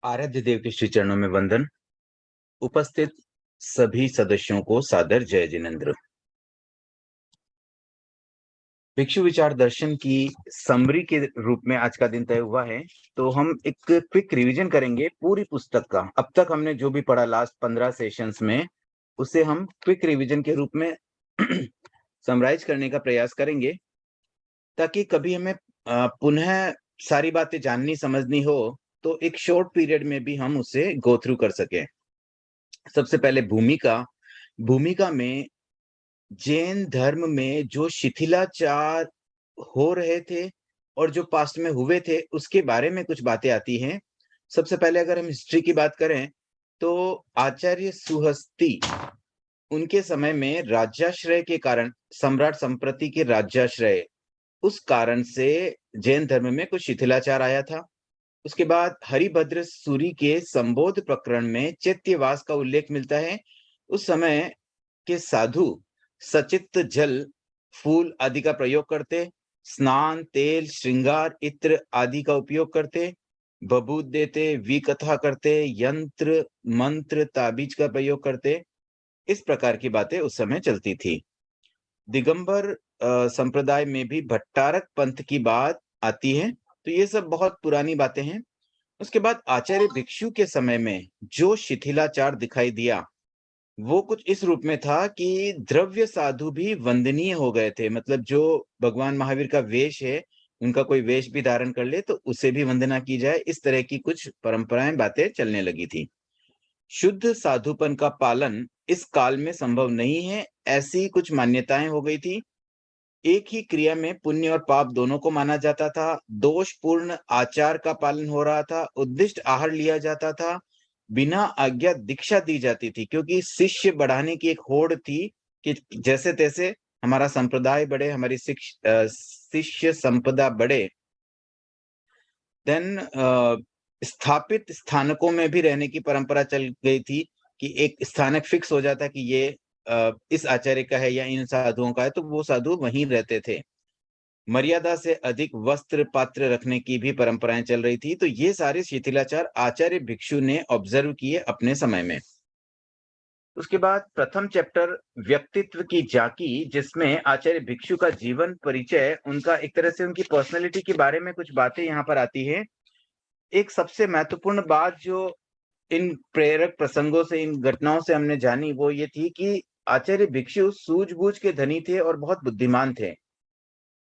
आराध्य देव के श्री चरणों में वंदन। उपस्थित सभी सदस्यों को सादर जय जिनेन्द्र। भिक्षु विचार दर्शन की समरी के रूप में आज का दिन तय हुआ है। तो हम एक क्विक रिवीजन करेंगे पूरी पुस्तक का। अब तक हमने जो भी पढ़ा लास्ट 15 सेशंस में, उसे हम क्विक रिवीजन के रूप में समराइज करने का प्रयास करेंगे, ताकि कभी हमें पुनः सारी बातें जाननी समझनी हो तो एक शॉर्ट पीरियड में भी हम उसे गो थ्रू कर सकें। सबसे पहले भूमिका में जैन धर्म में जो शिथिलाचार हो रहे थे और जो पास्ट में हुए थे, उसके बारे में कुछ बातें आती हैं। सबसे पहले अगर हम हिस्ट्री की बात करें तो आचार्य सुहस्ती, उनके समय में राज्याश्रय के कारण, सम्राट संप्रति के राज्याश्रय, उस कारण से जैन धर्म में कुछ शिथिलाचार आया था। उसके बाद हरिभद्र सूरी के संबोध प्रकरण में चैत्यवास का उल्लेख मिलता है। उस समय के साधु सचित जल, फूल आदि का प्रयोग करते, स्नान, तेल, श्रृंगार, इत्र आदि का उपयोग करते, बबूत देते, विकथा करते, यंत्र मंत्र ताबीज का प्रयोग करते। इस प्रकार की बातें उस समय चलती थी। दिगंबर संप्रदाय में भी भट्टारक पंथ की बात आती है। तो ये सब बहुत पुरानी बातें हैं। उसके बाद आचार्य भिक्षु के समय में जो शिथिलाचार दिखाई दिया, वो कुछ इस रूप में था कि द्रव्य साधु भी वंदनीय हो गए थे। मतलब जो भगवान महावीर का वेश है, उनका कोई वेश भी धारण कर ले तो उसे भी वंदना की जाए। इस तरह की कुछ परंपराएं, बातें चलने लगी थी। शुद्ध साधुपन का पालन इस काल में संभव नहीं है, ऐसी कुछ मान्यताएं हो गई थी। एक ही क्रिया में पुण्य और पाप दोनों को माना जाता था। दोषपूर्ण आचार का पालन हो रहा था। उद्दिष्ट आहार लिया जाता था। बिना आज्ञा दीक्षा दी जाती थी, क्योंकि शिष्य बढ़ाने की एक होड़ थी कि जैसे तैसे हमारा संप्रदाय बढ़े, हमारी शिष्य संपदा बढ़े। देन स्थापित स्थानकों में भी रहने की परंपरा चल गई थी कि एक स्थानक फिक्स हो जाता कि ये इस आचार्य का है या इन साधुओं का है, तो वो साधु वहीं रहते थे। मर्यादा से अधिक वस्त्र पात्र रखने की भी परंपराएं चल रही थी। तो ये सारे शिथिलाचार आचार्य भिक्षु ने ऑब्जर्व किए अपने समय में। उसके बाद प्रथम चैप्टर व्यक्तित्व की झांकी, जिसमें आचार्य भिक्षु का जीवन परिचय, उनका एक तरह से उनकी पर्सनैलिटी के बारे में कुछ बातें यहाँ पर आती है। एक सबसे महत्वपूर्ण बात जो इन प्रेरक प्रसंगों से, इन घटनाओं से हमने जानी, वो ये थी कि आचार्य भिक्षु सूझबूझ के धनी थे और बहुत बुद्धिमान थे।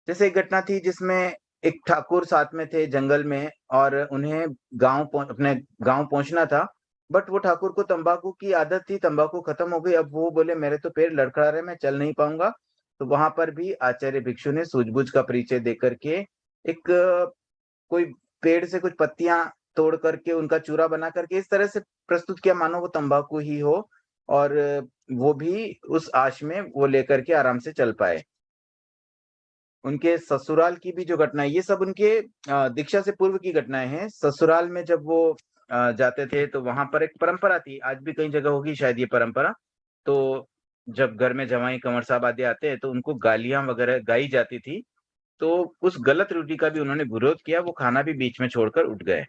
जैसे एक घटना थी जिसमें एक ठाकुर साथ में थे जंगल में, और उन्हें अपने गांव पहुंचना था। बट वो ठाकुर को तंबाकू की आदत थी, तंबाकू खत्म हो गई। अब वो बोले मेरे तो पैर लड़खड़ा रहे, मैं चल नहीं पाऊंगा। तो वहां पर भी आचार्य भिक्षु ने सूझबूझ का परिचय दे करके एक कोई पेड़ से कुछ पत्तियां तोड़ करके उनका चूरा बना करके इस तरह से प्रस्तुत किया मानो वो तंबाकू ही हो, और वो भी उस आश में वो लेकर के आराम से चल पाए। उनके ससुराल की भी जो घटना है, ये सब उनके दीक्षा से पूर्व की घटनाएं हैं। ससुराल में जब वो जाते थे तो वहां पर एक परंपरा थी, आज भी कई जगह होगी शायद ये परंपरा। तो जब घर में जवाई कंवर साहब आदि आते हैं तो उनको गालियां वगैरह गाई जाती थी। तो उस गलत रूढ़ी का भी उन्होंने विरोध किया, वो खाना भी बीच में छोड़कर उठ गए।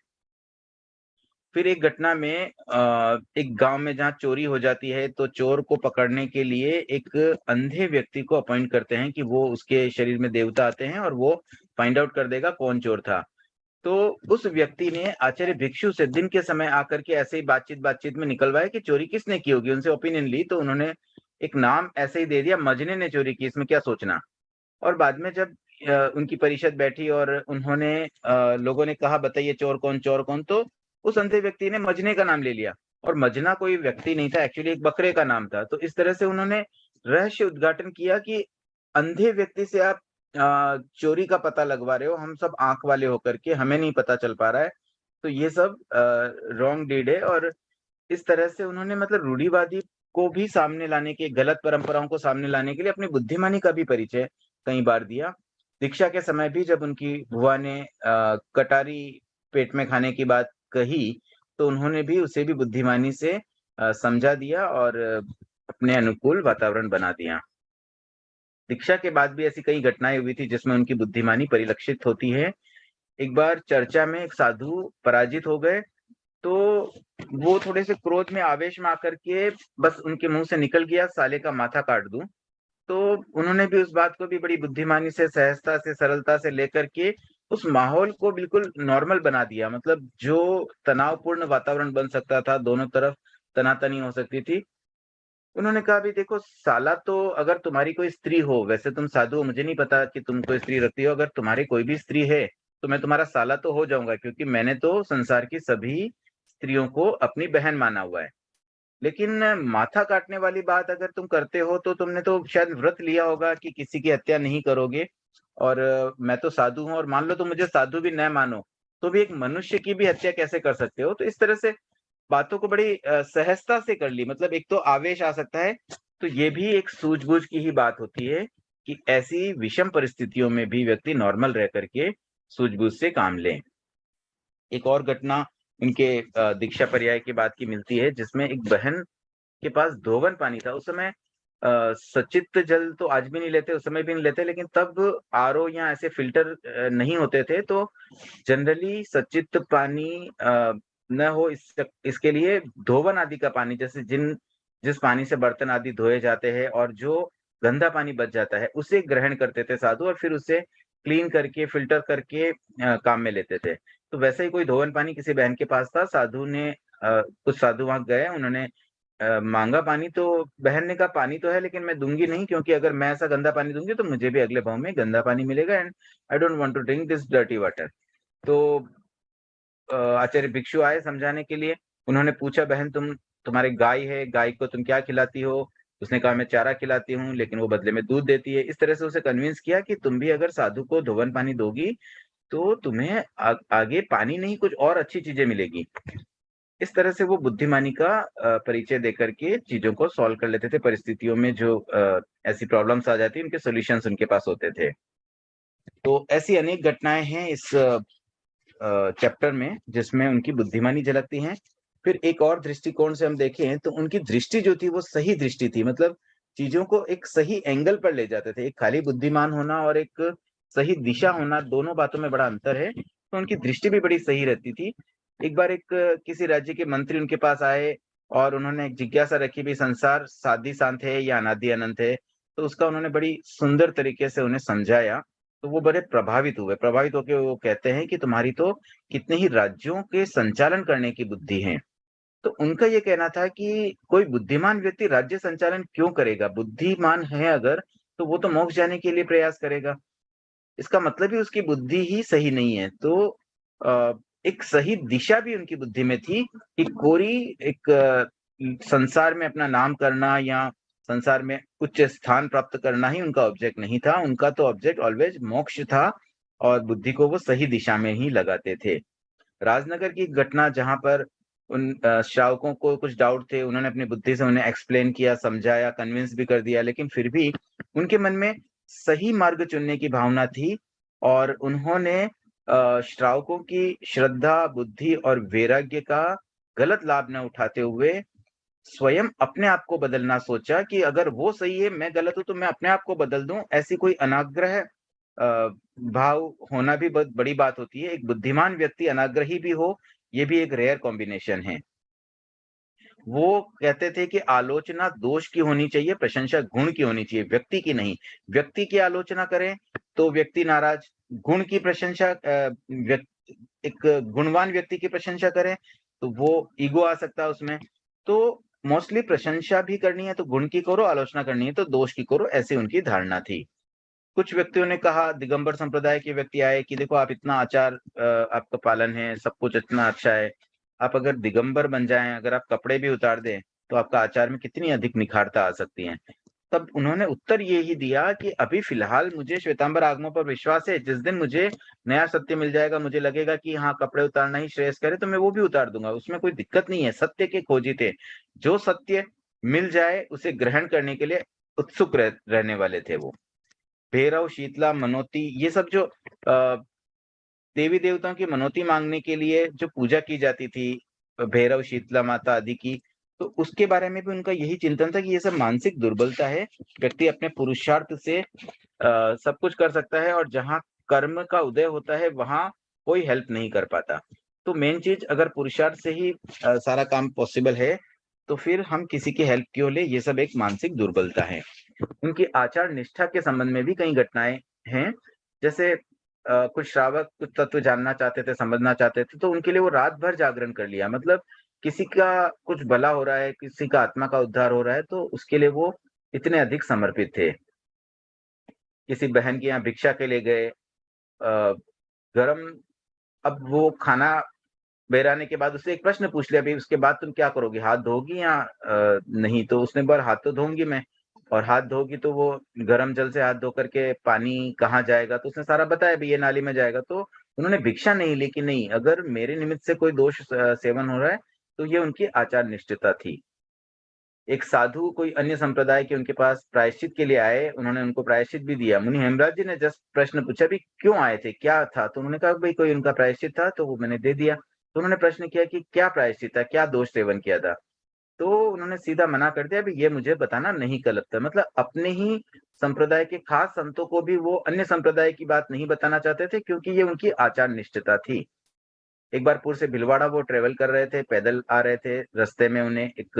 फिर एक घटना में एक गांव में जहाँ चोरी हो जाती है, तो चोर को पकड़ने के लिए एक अंधे व्यक्ति को अपॉइंट करते हैं कि वो, उसके शरीर में देवता आते हैं और वो फाइंड आउट कर देगा कौन चोर था। तो उस व्यक्ति ने आचार्य भिक्षु से दिन के समय आकर के ऐसे ही बातचीत में निकलवाया कि चोरी किसने की होगी, उनसे ओपिनियन ली। तो उन्होंने एक नाम ऐसे ही दे दिया, मजने ने चोरी की, इसमें क्या सोचना। और बाद में जब उनकी परिषद बैठी और उन्होंने लोगों ने कहा बताइए चोर कौन, चोर कौन, तो उस अंधे व्यक्ति ने मजने का नाम ले लिया। और मजना कोई व्यक्ति नहीं था, एक्चुअली एक बकरे का नाम था। तो इस तरह से उन्होंने रहस्य उद्घाटन किया कि अंधे व्यक्ति से आप चोरी का पता लगवा रहे हो, हम सब आंख वाले होकर के हमें नहीं पता चल पा रहा है। तो ये सब रॉन्ग डीड है। और इस तरह से उन्होंने मतलब रूढ़िवादी को भी सामने लाने के, गलत परंपराओं को सामने लाने के लिए अपनी बुद्धिमानी का भी परिचय कई बार दिया। दीक्षा के समय भी जब उनकी बुआ ने कटारी पेट में खाने की बात कही, तो उन्होंने भी उसे भी बुद्धिमानी से समझा दिया और अपने अनुकूल वातावरण बना दिया। दीक्षा के बाद भी ऐसी कई घटनाएं हुई थी जिसमें उनकी बुद्धिमानी परिलक्षित होती है। एक बार चर्चा में एक साधु पराजित हो गए, तो वो थोड़े से क्रोध में, आवेश में आकर के बस उनके मुंह से निकल गया, साले का माथा काट दूं। तो उन्होंने भी उस बात को भी बड़ी बुद्धिमानी से, सहजता से, सरलता से लेकर के उस माहौल को बिल्कुल नॉर्मल बना दिया। मतलब जो तनावपूर्ण वातावरण बन सकता था, दोनों तरफ तनातनी हो सकती थी, उन्होंने कहा भी देखो साला, तो अगर तुम्हारी कोई स्त्री हो, वैसे तुम साधु हो, मुझे नहीं पता कि तुम कोई स्त्री रखती हो, अगर तुम्हारी कोई भी स्त्री है तो मैं तुम्हारा साला तो हो जाऊंगा, क्योंकि मैंने तो संसार की सभी स्त्रियों को अपनी बहन माना हुआ है। लेकिन माथा काटने वाली बात अगर तुम करते हो तो तुमने तो शायद व्रत लिया होगा कि किसी की हत्या नहीं करोगे। और मैं तो साधु हूं, और मान लो तुम मुझे साधु भी न मानो तो भी एक मनुष्य की भी हत्या कैसे कर सकते हो। तो इस तरह से बातों को बड़ी सहजता से कर ली। मतलब एक तो आवेश आ सकता है, तो ये भी एक सूझबूझ की ही बात होती है कि ऐसी विषम परिस्थितियों में भी व्यक्ति नॉर्मल रह करके सूझबूझ से काम ले। एक और घटना उनके दीक्षा पर्याय के बाद की मिलती है, जिसमें एक बहन के पास धोवन पानी था। उस समय सचित जल तो आज भी नहीं लेते, उस समय भी नहीं लेते, लेकिन तब आरओ या ऐसे फिल्टर नहीं होते थे, तो जनरली सचित पानी न हो इसके लिए धोवन आदि का पानी, जैसे जिस पानी से बर्तन आदि धोए जाते हैं और जो गंदा पानी बच जाता है, उसे ग्रहण करते थे साधु, और फिर उसे क्लीन करके, फिल्टर करके काम में लेते थे। तो वैसे ही कोई धोवन पानी किसी बहन के पास था। साधु ने कुछ साधु वहां गए, उन्होंने मांगा पानी, तो बहन ने कहा पानी तो है लेकिन मैं दूंगी नहीं, क्योंकि अगर मैं ऐसा गंदा पानी दूंगी तो मुझे भी अगले भाव में गंदा पानी मिलेगा, and I don't want to drink this dirty water. तो आचार्य भिक्षु आए समझाने के लिए। उन्होंने पूछा, बहन तुम्हारे गाय है, गाय को तुम क्या खिलाती हो? उसने कहा मैं चारा खिलाती हूँ, लेकिन वो बदले में दूध देती है। इस तरह से उसे कन्विंस किया कि तुम भी अगर साधु को धोवन पानी दोगी तो तुम्हें आगे पानी नहीं कुछ और अच्छी चीजें मिलेगी। इस तरह से वो बुद्धिमानी का परिचय देकर के चीजों को सॉल्व कर लेते थे। परिस्थितियों में जो ऐसी प्रॉब्लम्स आ जाती, उनके सॉल्यूशंस उनके पास होते थे। तो ऐसी अनेक घटनाएं हैं इस चैप्टर में जिसमें उनकी बुद्धिमानी झलकती हैं। फिर एक और दृष्टिकोण से हम देखें तो उनकी दृष्टि जो थी वो सही दृष्टि थी। मतलब चीजों को एक सही एंगल पर ले जाते थे। एक खाली बुद्धिमान होना और एक सही दिशा होना, दोनों बातों में बड़ा अंतर है। तो उनकी दृष्टि भी बड़ी सही रहती थी। एक बार एक किसी राज्य के मंत्री उनके पास आए और उन्होंने एक जिज्ञासा रखी भी, संसार साधी शांत है या अनादि अनंत है? तो उसका उन्होंने बड़ी सुंदर तरीके से उन्हें समझाया। तो वो बड़े प्रभावित हुए। प्रभावित होकर वो कहते हैं कि तुम्हारी तो कितने ही राज्यों के संचालन करने की बुद्धि है। तो उनका ये कहना था कि कोई बुद्धिमान व्यक्ति राज्य संचालन क्यों करेगा? बुद्धिमान है अगर, तो वो तो मोक्ष जाने के लिए प्रयास करेगा। इसका मतलब ही उसकी बुद्धि ही सही नहीं है। तो एक सही दिशा भी उनकी बुद्धि में थी कि कोई एक संसार में अपना नाम करना या संसार में उच्च स्थान प्राप्त करना ही उनका ऑब्जेक्ट नहीं था। उनका तो ऑब्जेक्ट ऑलवेज मोक्ष था, और बुद्धि को वो सही दिशा में ही लगाते थे। राजनगर की घटना, जहां पर उन श्रावकों को कुछ डाउट थे, उन्होंने अपनी बुद्धि से उन्हें एक्सप्लेन किया, समझाया, कन्विंस भी कर दिया, लेकिन फिर भी उनके मन में सही मार्ग चुनने की भावना थी। और उन्होंने श्रावकों की श्रद्धा, बुद्धि और वैराग्य का गलत लाभ न उठाते हुए स्वयं अपने आप को बदलना सोचा कि अगर वो सही है, मैं गलत हूं, तो मैं अपने आप को बदल दूं। ऐसी कोई अनाग्रह भाव होना भी बहुत बड़ी बात होती है। एक बुद्धिमान व्यक्ति अनाग्रही भी हो, ये भी एक रेयर कॉम्बिनेशन है। वो कहते थे कि आलोचना दोष की होनी चाहिए, प्रशंसा गुण की होनी चाहिए, व्यक्ति की नहीं। व्यक्ति की आलोचना करें तो व्यक्ति नाराज, गुण की प्रशंसा एक गुणवान व्यक्ति की प्रशंसा करें तो वो ईगो आ सकता है उसमें। तो मोस्टली प्रशंसा भी करनी है तो गुण की करो, आलोचना करनी है तो दोष की करो, ऐसी उनकी धारणा थी। कुछ व्यक्तियों ने कहा, दिगंबर संप्रदाय के व्यक्ति आए कि देखो आप इतना आचार आपका पालन है, सब कुछ इतना अच्छा है, आप अगर दिगंबर बन जाएं, अगर आप कपड़े भी उतार दें तो आपका आचार में कितनी अधिक निखारता आ सकती है। तब उन्होंने उत्तर ये ही दिया कि अभी फिलहाल मुझे श्वेतांबर आगमों पर विश्वास है। जिस दिन मुझे नया सत्य मिल जाएगा, मुझे लगेगा कि हाँ कपड़े उतारना ही श्रेयस्कर है, तो मैं वो भी उतार दूंगा, उसमें कोई दिक्कत नहीं है। सत्य के खोजी थे, जो सत्य मिल जाए उसे ग्रहण करने के लिए उत्सुक रहने वाले थे वो। भैरव, शीतला, मनोती, ये सब जो देवी देवताओं की मनोती मांगने के लिए जो पूजा की जाती थी, भैरव, शीतला माता आदि की, तो उसके बारे में भी उनका यही चिंतन था कि ये सब मानसिक दुर्बलता है। व्यक्ति अपने पुरुषार्थ से सब कुछ कर सकता है, और जहाँ कर्म का उदय होता है वहां कोई हेल्प नहीं कर पाता। तो मेन चीज, अगर पुरुषार्थ से ही सारा काम पॉसिबल है, तो फिर हम किसी की हेल्प क्यों ले? ये सब एक मानसिक दुर्बलता है। उनकी आचार निष्ठा के संबंध में भी कई घटनाएं हैं। जैसे कुछ श्रावक कुछ तत्व जानना चाहते थे, समझना चाहते थे, तो उनके लिए वो रात भर जागरण कर लिया। मतलब किसी का कुछ भला हो रहा है, किसी का आत्मा का उद्धार हो रहा है, तो उसके लिए वो इतने अधिक समर्पित थे। किसी बहन के यहाँ भिक्षा के लिए गए, गरम, अब वो खाना बेराने के बाद उससे एक प्रश्न पूछ लिया, भाई उसके बाद तुम क्या करोगी, हाथ धोगी या नहीं? तो उसने बोला हाथ तो धोऊंगी मैं। और हाथ धोगी तो वो गर्म जल से हाथ धो करके पानी कहाँ जाएगा? तो उसने सारा बताया, भाई ये नाली में जाएगा। तो उन्होंने भिक्षा नहीं ली कि नहीं, अगर मेरे निमित्त से कोई दोष सेवन हो रहा है, तो ये उनकी आचार निष्ठता थी। एक साधु कोई अन्य संप्रदाय के उनके पास प्रायश्चित के लिए आए, उन्होंने उनको प्रायश्चित भी दिया। मुनि हेमराज जी ने जस्ट प्रश्न पूछा, भी क्यों आए थे, क्या था? तो उन्होंने कहा भाई कोई उनका प्रायश्चित था, तो वो मैंने दे दिया। तो उन्होंने प्रश्न किया कि क्या प्रायश्चित था, क्या दोष सेवन किया था? तो उन्होंने सीधा मना कर दिया, भी ये मुझे बताना नहीं का लगता। मतलब अपने ही संप्रदाय के खास संतों को भी वो अन्य संप्रदाय की बात नहीं बताना चाहते थे, क्योंकि ये उनकी आचार निष्ठता थी। एक बार पुर से भिलवाड़ा वो ट्रेवल कर रहे थे, पैदल आ रहे थे, रास्ते में उन्हें एक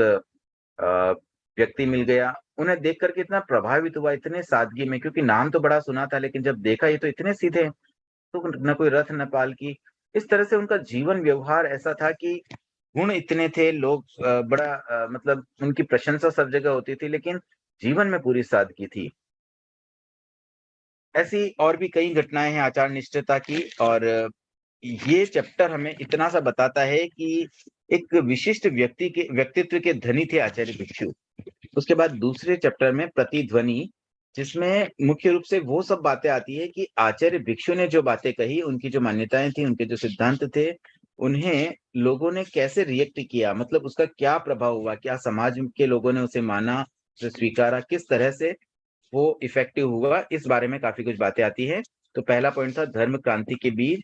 अ, व्यक्ति मिल गया। उन्हें देख कर के इतना प्रभावित हुआ, इतने सादगी में, क्योंकि नाम तो बड़ा सुना था, लेकिन जब देखा ये तो इतने सीधे, तो न कोई रथ न पालकी। इस तरह से उनका जीवन व्यवहार ऐसा था कि गुण इतने थे, लोग बड़ा मतलब उनकी प्रशंसा सब जगह होती थी, लेकिन जीवन में पूरी सादगी थी। ऐसी और भी कई घटनाएं हैं आचार निष्ठता की, और ये चैप्टर हमें इतना सा बताता है कि एक विशिष्ट व्यक्तित्व के धनी थे आचार्य भिक्षु। उसके बाद दूसरे चैप्टर में प्रतिध्वनि, जिसमें मुख्य रूप से वो सब बातें आती है कि आचार्य भिक्षु ने जो बातें कही, उनकी जो मान्यताएं थी, उनके जो सिद्धांत थे, उन्हें लोगों ने कैसे रिएक्ट किया, मतलब उसका क्या प्रभाव हुआ, क्या समाज के लोगों ने उसे माना, उसे स्वीकारा, किस तरह से वो इफेक्टिव हुआ, इस बारे में काफी कुछ बातें आती है। तो पहला पॉइंट था धर्म क्रांति के बीज।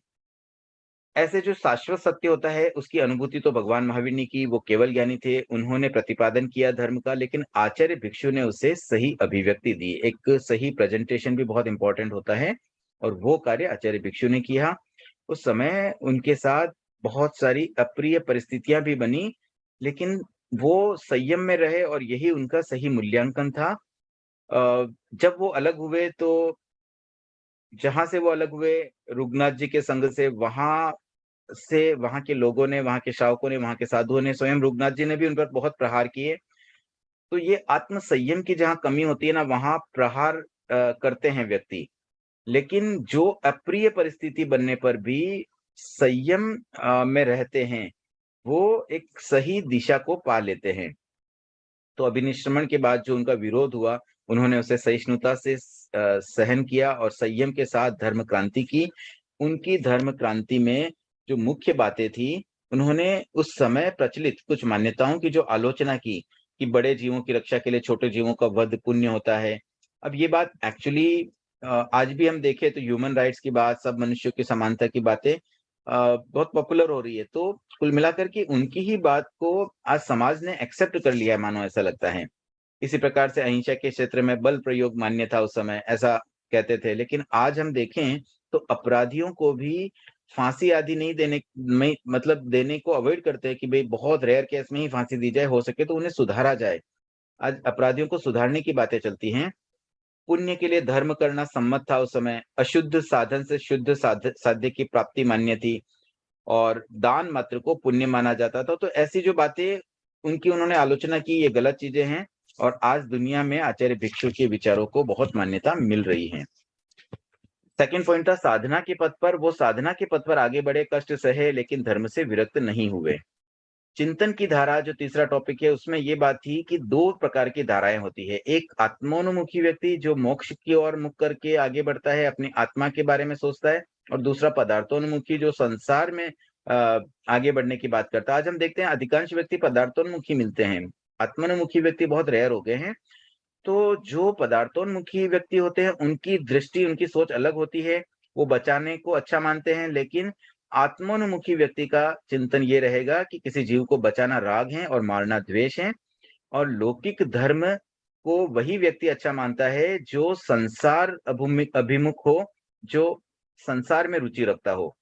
ऐसे जो शाश्वत सत्य होता है, उसकी अनुभूति तो भगवान महावीर ने की, वो केवल ज्ञानी थे, उन्होंने प्रतिपादन किया धर्म का, लेकिन आचार्य भिक्षु ने उसे सही अभिव्यक्ति दी। एक सही प्रेजेंटेशन भी बहुत इंपॉर्टेंट होता है, और वो कार्य आचार्य भिक्षु ने किया। उस समय उनके साथ बहुत सारी अप्रिय परिस्थितियां भी बनी, लेकिन वो संयम में रहे, और यही उनका सही मूल्यांकन था। जब वो अलग हुए, तो जहां से वो अलग हुए, रुगनाथ जी के संग से वहां के लोगों ने, वहां के श्रावकों ने, वहां के साधुओं ने, स्वयं रुगनाथ जी ने भी उन पर बहुत प्रहार किए। तो ये आत्म संयम की जहां कमी होती है ना, वहां प्रहार करते हैं व्यक्ति। लेकिन जो अप्रिय परिस्थिति बनने पर भी संयम में रहते हैं, वो एक सही दिशा को पा लेते हैं। तो अभिनिश्रमण के बाद जो उनका विरोध हुआ, उन्होंने उसे सहिष्णुता से सहन किया और संयम के साथ धर्म क्रांति की। उनकी धर्म क्रांति में जो मुख्य बातें थी, उन्होंने उस समय प्रचलित कुछ मान्यताओं की जो आलोचना की, कि बड़े जीवों की रक्षा के लिए छोटे जीवों का वध पुण्य होता है। अब ये बात एक्चुअली आज भी हम देखें तो ह्यूमन राइट्स की बात, सब मनुष्यों की समानता की बातें बहुत पॉपुलर हो रही है। तो कुल मिलाकर के उनकी ही बात को आज समाज ने एक्सेप्ट कर लिया है, मानो ऐसा लगता है। इसी प्रकार से अहिंसा के क्षेत्र में बल प्रयोग मान्य था उस समय, ऐसा कहते थे। लेकिन आज हम देखें तो अपराधियों को भी फांसी आदि नहीं देने में, मतलब देने को अवॉइड करते हैं, कि भाई बहुत रेयर केस में ही फांसी दी जाए, हो सके तो उन्हें सुधारा जाए। आज अपराधियों को सुधारने की बातें चलती हैं। पुण्य के लिए धर्म करना सम्मत था उस समय, अशुद्ध साधन से शुद्ध साध्य की प्राप्ति मान्य थी, और दान मात्र को पुण्य माना जाता था। तो ऐसी जो बातें उनकी उन्होंने आलोचना की, ये गलत चीजें हैं, और आज दुनिया में आचार्य भिक्षु के विचारों को बहुत मान्यता मिल रही है। सेकंड पॉइंट था साधना के पथ पर। वो साधना के पथ पर आगे बढ़े, कष्ट सहे, लेकिन धर्म से विरक्त नहीं हुए। चिंतन की धारा जो तीसरा टॉपिक है, उसमें ये बात थी कि दो प्रकार की धाराएं होती है। एक आत्मोन्मुखी व्यक्ति जो मोक्ष की ओर मुख करके आगे बढ़ता है, अपनी आत्मा के बारे में सोचता है, और दूसरा पदार्थोन्मुखी जो संसार में आगे बढ़ने की बात करता है। आज हम देखते हैं अधिकांश व्यक्ति पदार्थोन्मुखी मिलते हैं, आत्मोन्मुखी व्यक्ति बहुत रेयर हो गए हैं। तो जो पदार्थोन्मुखी व्यक्ति होते हैं, उनकी दृष्टि, उनकी सोच अलग होती है। वो बचाने को अच्छा मानते हैं, लेकिन आत्मोन्मुखी व्यक्ति का चिंतन ये रहेगा कि किसी जीव को बचाना राग है और मारना द्वेष है। और लौकिक धर्म को वही व्यक्ति अच्छा मानता है जो संसार अभिमुख हो, जो संसार में रुचि रखता हो।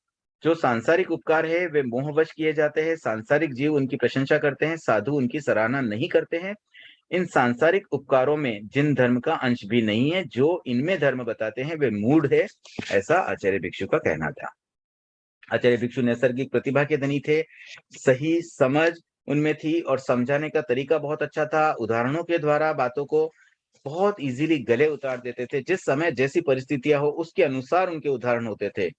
जो सांसारिक उपकार है वे मोहवश किए जाते हैं, सांसारिक जीव उनकी प्रशंसा करते हैं, साधु उनकी सराहना नहीं करते हैं। इन सांसारिक उपकारों में जिन धर्म का अंश भी नहीं है, जो इनमें धर्म बताते हैं वे मूढ़ है, ऐसा आचार्य भिक्षु का कहना था। आचार्य भिक्षु नैसर्गिक प्रतिभा के धनी थे, सही समझ उनमें थी और समझाने का तरीका बहुत अच्छा था। उदाहरणों के द्वारा बातों को बहुत इजीली गले उतार देते थे। जिस समय जैसी परिस्थितियां हो उसके अनुसार उनके उदाहरण होते थे।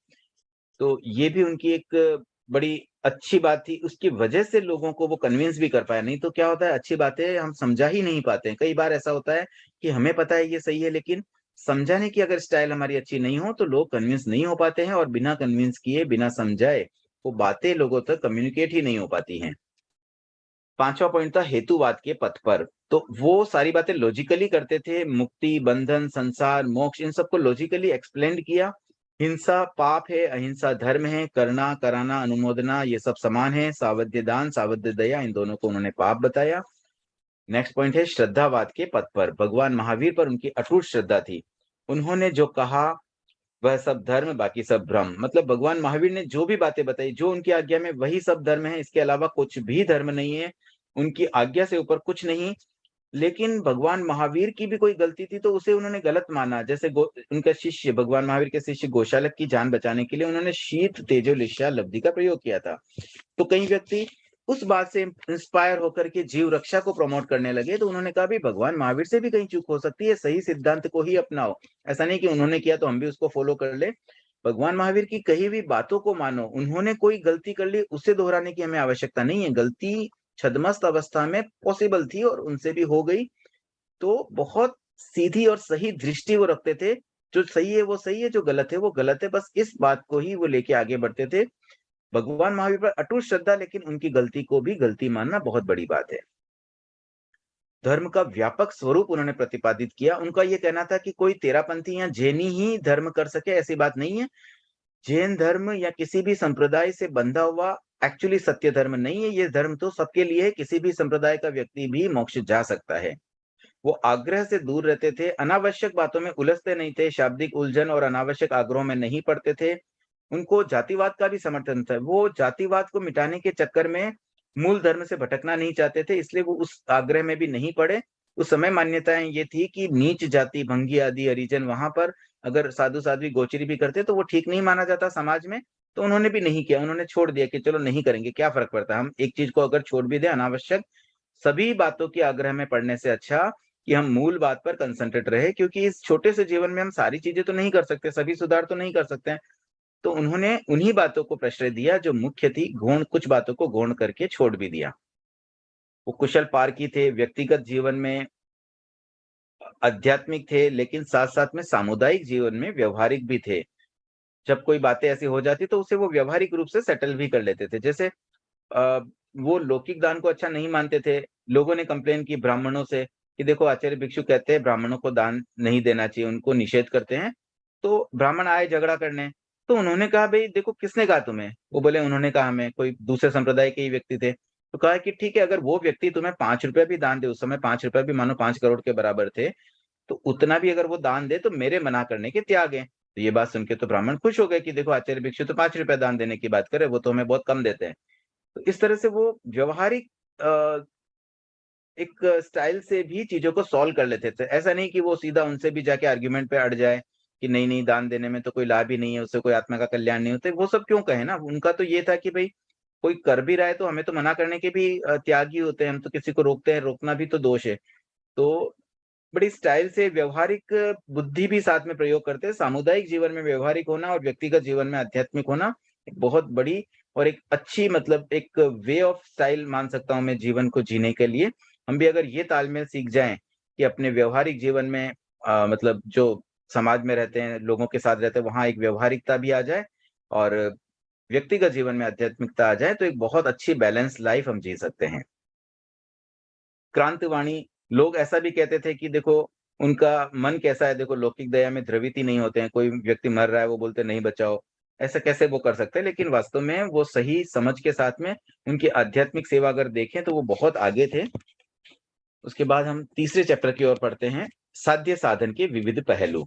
तो ये भी उनकी एक बड़ी अच्छी बात थी। उसकी वजह से लोगों को वो कन्विंस भी कर पाया। नहीं तो क्या होता है, अच्छी बातें हम समझा ही नहीं पाते हैं। कई बार ऐसा होता है कि हमें पता है ये सही है, लेकिन समझाने की अगर स्टाइल हमारी अच्छी नहीं हो तो लोग कन्विंस नहीं हो पाते हैं, और बिना कन्विंस किए, बिना समझाए वो बातें लोगों तक कम्युनिकेट ही नहीं हो पाती हैं। 5वां पॉइंट था हेतुवाद के पथ पर। तो वो सारी बातें लॉजिकली करते थे। मुक्ति, बंधन, संसार, मोक्ष, इन सबको लॉजिकली एक्सप्लेन किया। हिंसा पाप है, अहिंसा धर्म है, करना, कराना, अनुमोदना ये सब समान है। सावध्य दान, सावध्य दया, इन दोनों को उन्होंने पाप बताया। नेक्स्ट पॉइंट है श्रद्धावाद के पथ पर। भगवान महावीर पर उनकी अटूट श्रद्धा थी। उन्होंने जो कहा वह सब धर्म, बाकी सब भ्रम। मतलब भगवान महावीर ने जो भी बातें बताई, जो उनकी आज्ञा में, वही सब धर्म है, इसके अलावा कुछ भी धर्म नहीं है। उनकी आज्ञा से ऊपर कुछ नहीं। लेकिन भगवान महावीर की भी कोई गलती थी तो उसे उन्होंने गलत माना। जैसे उनका शिष्य, भगवान महावीर के शिष्य गोशालक की जान बचाने के लिए उन्होंने शीत तेजो लिस्या लब्धि का प्रयोग किया था। तो कई व्यक्ति उस बात से इंस्पायर होकर के जीव रक्षा को प्रमोट करने लगे। तो उन्होंने कहा भी भगवान महावीर से भी कहीं चूक हो सकती है, सही सिद्धांत को ही अपनाओ। ऐसा नहीं कि उन्होंने किया तो हम भी उसको फॉलो कर ले। भगवान महावीर की कही हुई बातों को मानो। उन्होंने कोई गलती कर ली, उसे दोहराने की हमें आवश्यकता नहीं है। गलती छद्मस्त अवस्था में पॉसिबल थी और उनसे भी हो गई। तो बहुत सीधी और सही दृष्टि वो रखते थे। जो सही है वो सही है, जो गलत है वो गलत है, बस इस बात को ही वो लेके आगे बढ़ते थे। भगवान महावीर पर अटूट श्रद्धा, लेकिन उनकी गलती को भी गलती मानना बहुत बड़ी बात है। धर्म का व्यापक स्वरूप उन्होंने प्रतिपादित किया। उनका ये कहना था कि कोई तेरापंथी या जैनी ही धर्म कर सके, ऐसी बात नहीं है। जैन धर्म या किसी भी संप्रदाय से बंधा हुआ एक्चुअली सत्य धर्म नहीं है। ये धर्म तो सबके लिए है, किसी भी संप्रदाय का व्यक्ति भी मोक्ष जा सकता है। वो आग्रह से दूर रहते थे, अनावश्यक बातों में उलझते नहीं थे, शाब्दिक उलझन और अनावश्यक आग्रहों में नहीं पड़ते थे। उनको जातिवाद का भी समर्थन था। वो जातिवाद को मिटाने के चक्कर में मूल धर्म से भटकना नहीं चाहते थे, इसलिए वो उस आग्रह में भी नहीं पड़े। उस समय मान्यताएं ये थी कि नीच जाति, भंगी आदि, हरिजन, वहां पर अगर साधु साध्वी गोचरी भी करते तो वो ठीक नहीं माना जाता समाज में। तो उन्होंने भी नहीं किया, उन्होंने छोड़ दिया कि चलो नहीं करेंगे, क्या फर्क पड़ता है, हम एक चीज को अगर छोड़ भी दें अनावश्यक सभी बातों के आग्रह में पड़ने से अच्छा कि हम मूल बात पर कंसंट्रेट रहे। क्योंकि इस छोटे से जीवन में हम सारी चीजें तो नहीं कर सकते, सभी सुधार तो नहीं कर सकते हैं। तो उन्होंने उन्हीं बातों को प्रश्रय दिया जो मुख्य थी, गौण कुछ बातों को गौण करके छोड़ भी दिया। वो कुशल पारखी थे, व्यक्तिगत जीवन में आध्यात्मिक थे, लेकिन साथ साथ में सामुदायिक जीवन में व्यवहारिक भी थे। जब कोई बातें ऐसी हो जाती तो उसे वो व्यवहारिक रूप से सेटल भी कर लेते थे। जैसे अ, वो लौकिक दान को अच्छा नहीं मानते थे। लोगों ने कंप्लेन की ब्राह्मणों से कि देखो आचार्य भिक्षु कहते हैं ब्राह्मणों को दान नहीं देना चाहिए, उनको निषेध करते हैं। तो ब्राह्मण आए झगड़ा करने, तो उन्होंने कहा भाई देखो किसने कहा तुम्हें? वो बोले उन्होंने कहा हमें, कोई दूसरे संप्रदाय के ही व्यक्ति थे। तो कहा कि ठीक है, अगर वो व्यक्ति तुम्हें 5 रुपए भी दान दे, उस समय 5 रुपए भी मानो 5 करोड़ के बराबर थे, तो उतना भी अगर वो दान दे तो मेरे मना करने के त्याग हैं। तो ये बात सुन के तो ब्राह्मण खुश हो गए कि देखो आचार्य भिक्षु तो 5 रुपए दान देने की बात करे, वो तो हमें बहुत कम देते हैं। तो इस तरह से वो व्यवहारिक एक स्टाइल से भी चीज़ों को सॉल्व कर लेते थे। ऐसा नहीं कि वो सीधा उनसे भी जाके आर्ग्यूमेंट पे अड़ जाए कि नहीं, दान देने में तो कोई लाभ ही नहीं है, उससे कोई आत्मा का कल्याण नहीं होता है। वो सब क्यों कहें ना? उनका तो ये था कि भई कोई कर भी रहा है तो हमें तो मना करने के भी त्यागी होते हैं, हम तो किसी को रोकते हैं, रोकना भी तो दोष है। तो बड़ी स्टाइल से व्यवहारिक बुद्धि भी साथ में प्रयोग करते हैं। सामुदायिक जीवन में व्यवहारिक होना और व्यक्तिगत जीवन में आध्यात्मिक होना एक बहुत बड़ी और एक अच्छी, मतलब एक वे ऑफ स्टाइल मान सकता हूँ मैं जीवन को जीने के लिए। हम भी अगर ये तालमेल सीख जाएँ कि अपने व्यवहारिक जीवन में मतलब जो समाज में रहते हैं, लोगों के साथ रहते हैं, वहाँ एक व्यावहारिकता भी आ जाए और व्यक्तिगत जीवन में आध्यात्मिकता आ जाए, तो एक बहुत अच्छी बैलेंस लाइफ हम जी सकते हैं। क्रांतिवाणी, लोग ऐसा भी कहते थे कि देखो उनका मन कैसा है, देखो लौकिक दया में द्रवित ही नहीं होते हैं, कोई व्यक्ति मर रहा है वो बोलते हैं नहीं बचाओ, ऐसा कैसे वो कर सकते हैं? लेकिन वास्तव में वो सही समझ के साथ में उनकी आध्यात्मिक सेवा अगर देखें तो वो बहुत आगे थे। उसके बाद हम तीसरे चैप्टर की ओर पढ़ते हैं, साध्य साधन के विविध पहलू।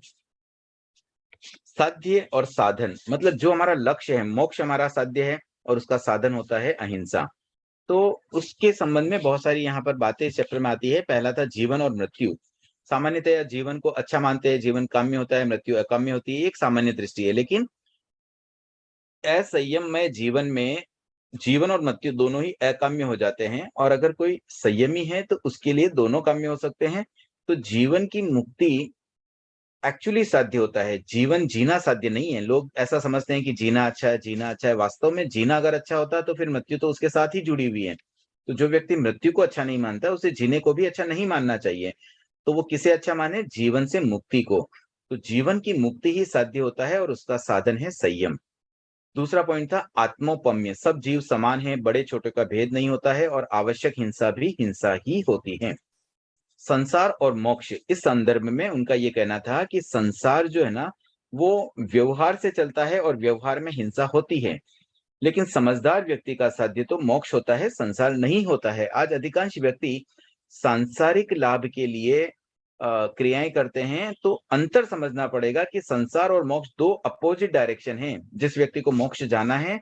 साध्य और साधन, मतलब जो हमारा लक्ष्य है, मोक्ष हमारा साध्य है और उसका साधन होता है अहिंसा। तो उसके संबंध में बहुत सारी यहाँ पर बातें इस चैप्टर में आती है। पहला था जीवन और मृत्यु। सामान्यतः जीवन को अच्छा मानते हैं, जीवन काम्य होता है, मृत्यु अकाम्य होती है, एक सामान्य दृष्टि है। लेकिन असंयममय जीवन में जीवन और मृत्यु दोनों ही अकाम्य हो जाते हैं, और अगर कोई संयमी है तो उसके लिए दोनों काम्य हो सकते हैं। तो जीवन की मुक्ति एक्चुअली साध्य होता है, जीवन जीना साध्य नहीं है। लोग ऐसा समझते हैं कि जीना अच्छा है, जीना अच्छा है। वास्तव में जीना अगर अच्छा होता तो फिर मृत्यु तो उसके साथ ही जुड़ी हुई है। तो जो व्यक्ति मृत्यु को अच्छा नहीं मानता, उसे जीने को भी अच्छा नहीं मानना चाहिए। तो वो किसे अच्छा माने? जीवन से मुक्ति को। तो जीवन की मुक्ति ही साध्य होता है और उसका साधन है संयम। दूसरा पॉइंट था आत्मोपम्य। सब जीव समान है, बड़े छोटे का भेद नहीं होता है, और आवश्यक हिंसा भी हिंसा ही होती है। संसार और मोक्ष, इस संदर्भ में उनका ये कहना था कि संसार जो है ना, वो व्यवहार से चलता है और व्यवहार में हिंसा होती है। लेकिन समझदार व्यक्ति का साध्य तो मोक्ष होता है, संसार नहीं होता है। आज अधिकांश व्यक्ति सांसारिक लाभ के लिए क्रियाएं करते हैं। तो अंतर समझना पड़ेगा कि संसार और मोक्ष दो अपोजिट डायरेक्शन हैं। जिस व्यक्ति को मोक्ष जाना है,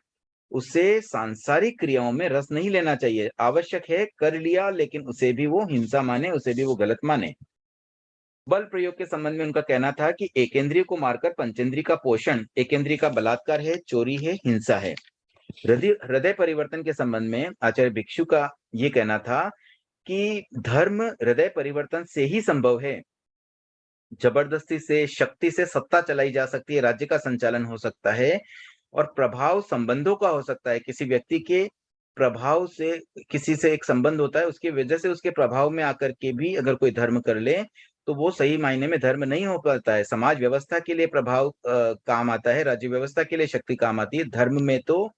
उसे सांसारिक क्रियाओं में रस नहीं लेना चाहिए। आवश्यक है, कर लिया, लेकिन उसे भी वो हिंसा माने, उसे भी वो गलत माने। बल प्रयोग के संबंध में उनका कहना था कि एकेंद्रिय को मारकर पंचेंद्रिय का पोषण एकेंद्रिय का बलात्कार है, चोरी है, हिंसा है। हृदय हृदय परिवर्तन के संबंध में आचार्य भिक्षु का ये कहना था कि धर्म हृदय परिवर्तन से ही संभव है। जबरदस्ती से, शक्ति से सत्ता चलाई जा सकती है, राज्य का संचालन हो सकता है, और प्रभाव संबंधों का हो सकता है। किसी व्यक्ति के प्रभाव से किसी से एक संबंध होता है, उसकी वजह से उसके प्रभाव में आकर के भी अगर कोई धर्म कर ले तो वो सही मायने में धर्म नहीं हो पाता है। समाज व्यवस्था के लिए प्रभाव काम आता है, राज्य व्यवस्था के लिए शक्ति काम आती है। धर्म में तो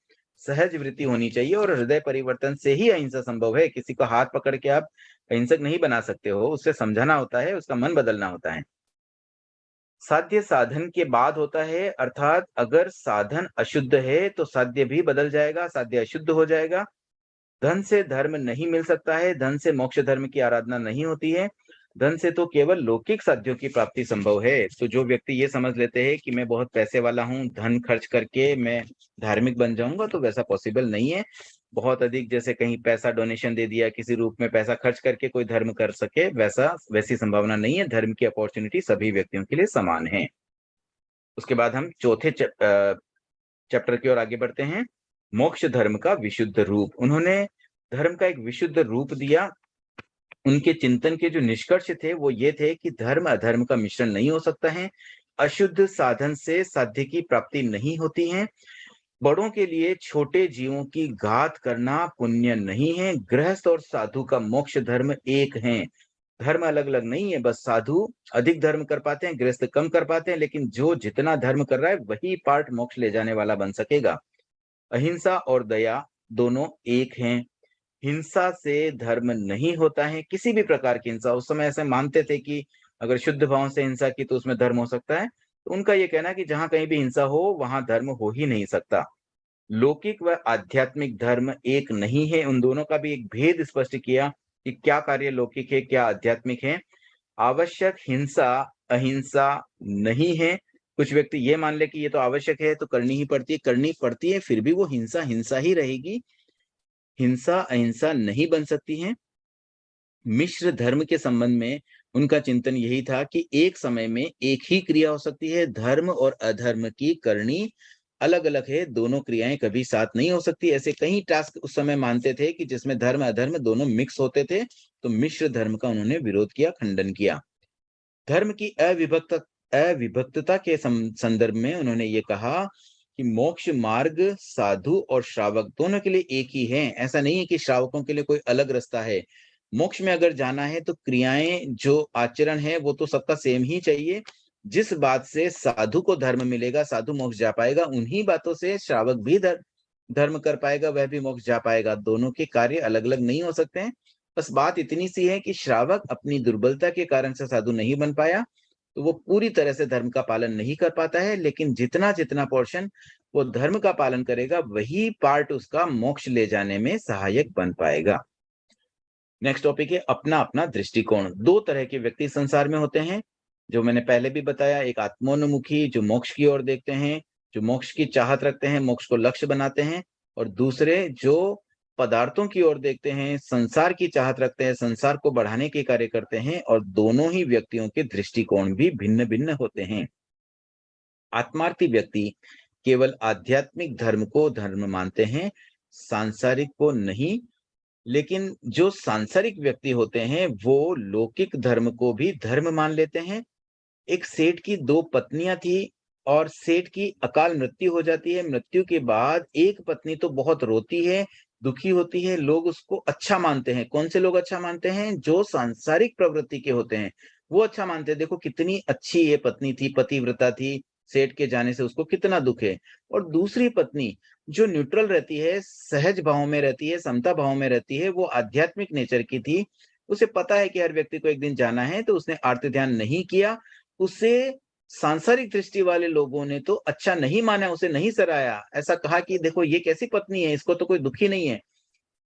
सहज वृत्ति होनी चाहिए, और हृदय परिवर्तन से ही अहिंसा संभव है। किसी को हाथ पकड़ के आप अहिंसक नहीं बना सकते हो, उससे समझाना होता है, उसका मन बदलना होता है। साध्य साधन के बाद होता है, अर्थात अगर साधन अशुद्ध है तो साध्य भी बदल जाएगा, साध्य अशुद्ध हो जाएगा। धन से धर्म नहीं मिल सकता है, धन से मोक्ष धर्म की आराधना नहीं होती है। धन से तो केवल लौकिक साध्यों की प्राप्ति संभव है। तो जो व्यक्ति ये समझ लेते हैं कि मैं बहुत पैसे वाला हूँ, धन खर्च करके मैं धार्मिक बन जाऊंगा, तो वैसा पॉसिबल नहीं है। बहुत अधिक, जैसे कहीं पैसा डोनेशन दे दिया, किसी रूप में पैसा खर्च करके कोई धर्म कर सके, वैसी संभावना नहीं है। धर्म की अपॉर्चुनिटी सभी व्यक्तियों के लिए समान है। उसके बाद हम चौथे चैप्टर की ओर आगे बढ़ते हैं। मोक्ष धर्म का विशुद्ध रूप। उन्होंने धर्म का एक विशुद्ध रूप दिया। उनके चिंतन के जो निष्कर्ष थे वो ये थे कि धर्म अधर्म का मिश्रण नहीं हो सकता है। अशुद्ध साधन से साध्य की प्राप्ति नहीं होती है। बड़ों के लिए छोटे जीवों की घात करना पुण्य नहीं है। गृहस्थ और साधु का मोक्ष धर्म एक है। धर्म अलग अलग नहीं है। बस साधु अधिक धर्म कर पाते हैं, गृहस्थ कम कर पाते हैं, लेकिन जो जितना धर्म कर रहा है वही पार्ट मोक्ष ले जाने वाला बन सकेगा। अहिंसा और दया दोनों एक हैं। हिंसा से धर्म नहीं होता है, किसी भी प्रकार की हिंसा। उस समय ऐसे मानते थे कि अगर शुद्ध भाव से हिंसा की तो उसमें धर्म हो सकता है। तो उनका ये कहना है कि जहां कहीं भी हिंसा हो वहां धर्म हो ही नहीं सकता। लौकिक व आध्यात्मिक धर्म एक नहीं है। उन दोनों का भी एक भेद स्पष्ट किया कि क्या कार्य लौकिक है, क्या आध्यात्मिक है। आवश्यक हिंसा अहिंसा नहीं है। कुछ व्यक्ति ये मान ले कि ये तो आवश्यक है तो करनी पड़ती है, फिर भी वो हिंसा हिंसा ही रहेगी। हिंसा अहिंसा नहीं बन सकती है। मिश्र धर्म के संबंध में उनका चिंतन यही था कि एक समय में एक ही क्रिया हो सकती है। धर्म और अधर्म की करनी अलग अलग है, दोनों क्रियाएं कभी साथ नहीं हो सकती। ऐसे कई टास्क उस समय मानते थे कि जिसमें धर्म अधर्म दोनों मिक्स होते थे। तो मिश्र धर्म का उन्होंने विरोध किया, खंडन किया। धर्म की अविभक्तता के संदर्भ में उन्होंने ये कहा कि मोक्ष मार्ग साधु और श्रावक दोनों के लिए एक ही है। ऐसा नहीं है कि श्रावकों के लिए कोई अलग रास्ता है। मोक्ष में अगर जाना है तो क्रियाएं, जो आचरण है, वो तो सबका सेम ही चाहिए। जिस बात से साधु को धर्म मिलेगा, साधु मोक्ष जा पाएगा, उन्हीं बातों से श्रावक भी धर्म कर पाएगा, वह भी मोक्ष जा पाएगा। दोनों के कार्य अलग अलग नहीं हो सकते हैं। बस बात इतनी सी है कि श्रावक अपनी दुर्बलता के कारण से साधु नहीं बन पाया, तो वो पूरी तरह से धर्म का पालन नहीं कर पाता है। लेकिन जितना जितना पोर्शन वो धर्म का पालन करेगा, वही पार्ट उसका मोक्ष ले जाने में सहायक बन पाएगा। नेक्स्ट टॉपिक है अपना अपना दृष्टिकोण। दो तरह के व्यक्ति संसार में होते हैं। जो मैंने पहले भी बताया, एक आत्मोन्मुखी जो मोक्ष की ओर देखते हैं, जो मोक्ष की चाहत रखते हैं, मोक्ष को लक्ष्य बनाते हैं, और दूसरे जो पदार्थों की ओर देखते हैं, संसार की चाहत रखते हैं, संसार को बढ़ाने के कार्य करते हैं, और दोनों ही व्यक्तियों के दृष्टिकोण भी भिन्न-भिन्न होते हैं। आत्मार्थी व्यक्ति केवल आध्यात्मिक धर्म को धर्म मानते हैं, सांसारिक को नहीं। लेकिन जो सांसारिक व्यक्ति होते हैं, वो लौकिक धर्म को भी धर्म मान लेते हैं। एक सेठ की 2 पत्नियां थी और सेठ की अकाल मृत्यु हो जाती है। मृत्यु के बाद एक पत्नी तो बहुत रोती है, दुखी होती है, लोग उसको अच्छा मानते हैं। कौन से लोग अच्छा मानते हैं? जो सांसारिक प्रवृत्ति के होते हैं, वो अच्छा मानते हैं। देखो कितनी अच्छी ये पत्नी थी, पतिव्रता थी, सेठ के जाने से उसको कितना दुःख है। और दूसरी पत्नी जो न्यूट्रल रहती है, सहज भाव में रहती है, समता भाव में रहती है, वो आध्यात्मिक नेचर की थी। उसे पता है कि हर व्यक्ति को एक दिन जाना है, तो उसने आर्त ध्यान नहीं किया। उसे सांसारिक दृष्टि वाले लोगों ने तो अच्छा नहीं माना, उसे नहीं सराहा। ऐसा कहा कि देखो ये कैसी पत्नी है, इसको तो कोई दुखी नहीं है।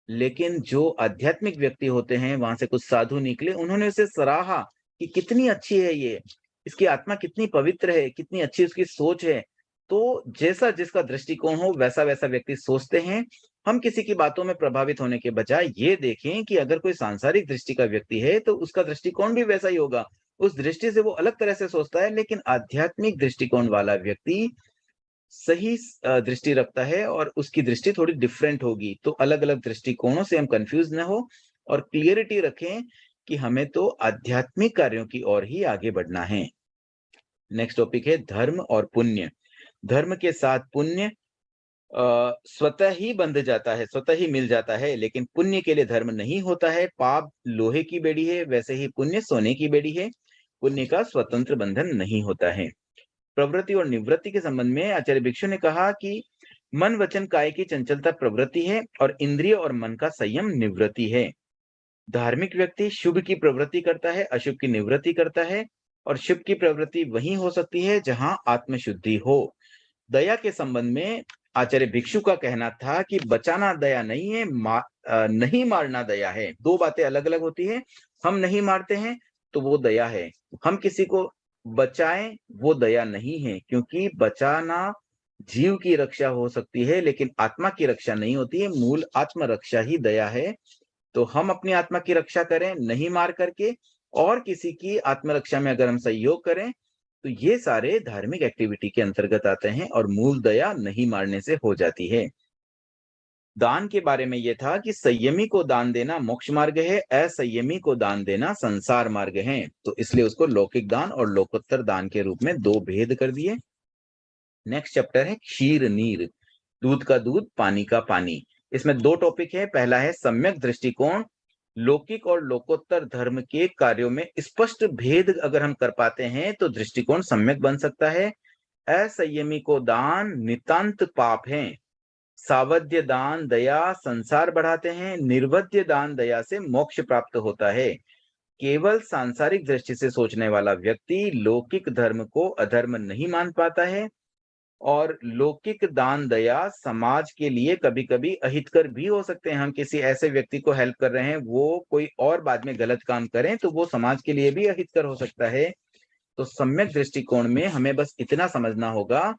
लेकिन जो आध्यात्मिक व्यक्ति होते हैं, वहां से कुछ साधु निकले, उन्होंने उसे सराहा कि कितनी अच्छी है ये, इसकी आत्मा कितनी पवित्र है, कितनी अच्छी उसकी सोच है। तो जैसा जिसका दृष्टिकोण हो, वैसा वैसा व्यक्ति सोचते हैं। हम किसी की बातों में प्रभावित होने के बजाय ये देखें कि अगर कोई सांसारिक दृष्टि का व्यक्ति है, तो उसका दृष्टिकोण भी वैसा ही होगा। उस दृष्टि से वो अलग तरह से सोचता है, लेकिन आध्यात्मिक दृष्टिकोण वाला व्यक्ति सही दृष्टि रखता है और उसकी दृष्टि थोड़ी डिफरेंट होगी। तो अलग-अलग दृष्टिकोणों से हम कंफ्यूज ना हो और क्लियरिटी रखें कि हमें तो आध्यात्मिक कार्यों की ओर ही आगे बढ़ना है। नेक्स्ट टॉपिक है धर्म और पुण्य। धर्म के साथ पुण्य स्वतः ही बंध जाता है, स्वतः ही मिल जाता है, लेकिन पुण्य के लिए धर्म नहीं होता है। पाप लोहे की बेड़ी है, वैसे ही पुण्य सोने की बेड़ी है। पुण्य का स्वतंत्र बंधन नहीं होता है। प्रवृत्ति और निवृत्ति के संबंध में आचार्य भिक्षु ने कहा कि मन वचन काया की चंचलता प्रवृत्ति है और इंद्रिय और मन का संयम निवृत्ति है। धार्मिक व्यक्ति शुभ की प्रवृत्ति करता है, अशुभ की निवृत्ति करता है, और शुभ की प्रवृत्ति वही हो सकती है जहां आत्मशुद्धि हो। दया के संबंध में आचार्य भिक्षु का कहना था कि बचाना दया नहीं है, नहीं मारना दया है। दो बातें अलग अलग होती है। हम नहीं मारते हैं तो वो दया है, हम किसी को बचाएं वो दया नहीं है, क्योंकि बचाना जीव की रक्षा हो सकती है, लेकिन आत्मा की रक्षा नहीं होती है। मूल आत्म रक्षा ही दया है। तो हम अपनी आत्मा की रक्षा करें नहीं मार करके, और किसी की आत्मरक्षा में अगर हम सहयोग करें, तो ये सारे धार्मिक एक्टिविटी के अंतर्गत आते हैं और मूल दया नहीं मारने से हो जाती है। दान के बारे में ये था कि संयमी को दान देना मोक्ष मार्ग है, असंयमी को दान देना संसार मार्ग है। तो इसलिए उसको लौकिक दान और लोकोत्तर दान के रूप में दो भेद कर दिए। नेक्स्ट चैप्टर है क्षीर नीर, दूध का दूध पानी का पानी। इसमें दो टॉपिक है। पहला है सम्यक दृष्टिकोण। लौकिक और लोकोत्तर धर्म के कार्यों में स्पष्ट भेद अगर हम कर पाते हैं तो दृष्टिकोण सम्यक बन सकता है। असंयमी को दान नितांत पाप है। सावध्य दान दया संसार बढ़ाते हैं, निर्वध्य दान दया से मोक्ष प्राप्त होता है। केवल सांसारिक दृष्टि से सोचने वाला व्यक्ति लौकिक धर्म को अधर्म नहीं मान पाता है, और लौकिक दान दया समाज के लिए कभी-कभी अहितकर भी हो सकते हैं। हम किसी ऐसे व्यक्ति को हेल्प कर रहे हैं, वो कोई और बाद में गलत काम करें तो वो समाज के लिए भी अहितकर हो सकता है। तो सम्यक दृष्टिकोण में हमें बस इतना समझना होगा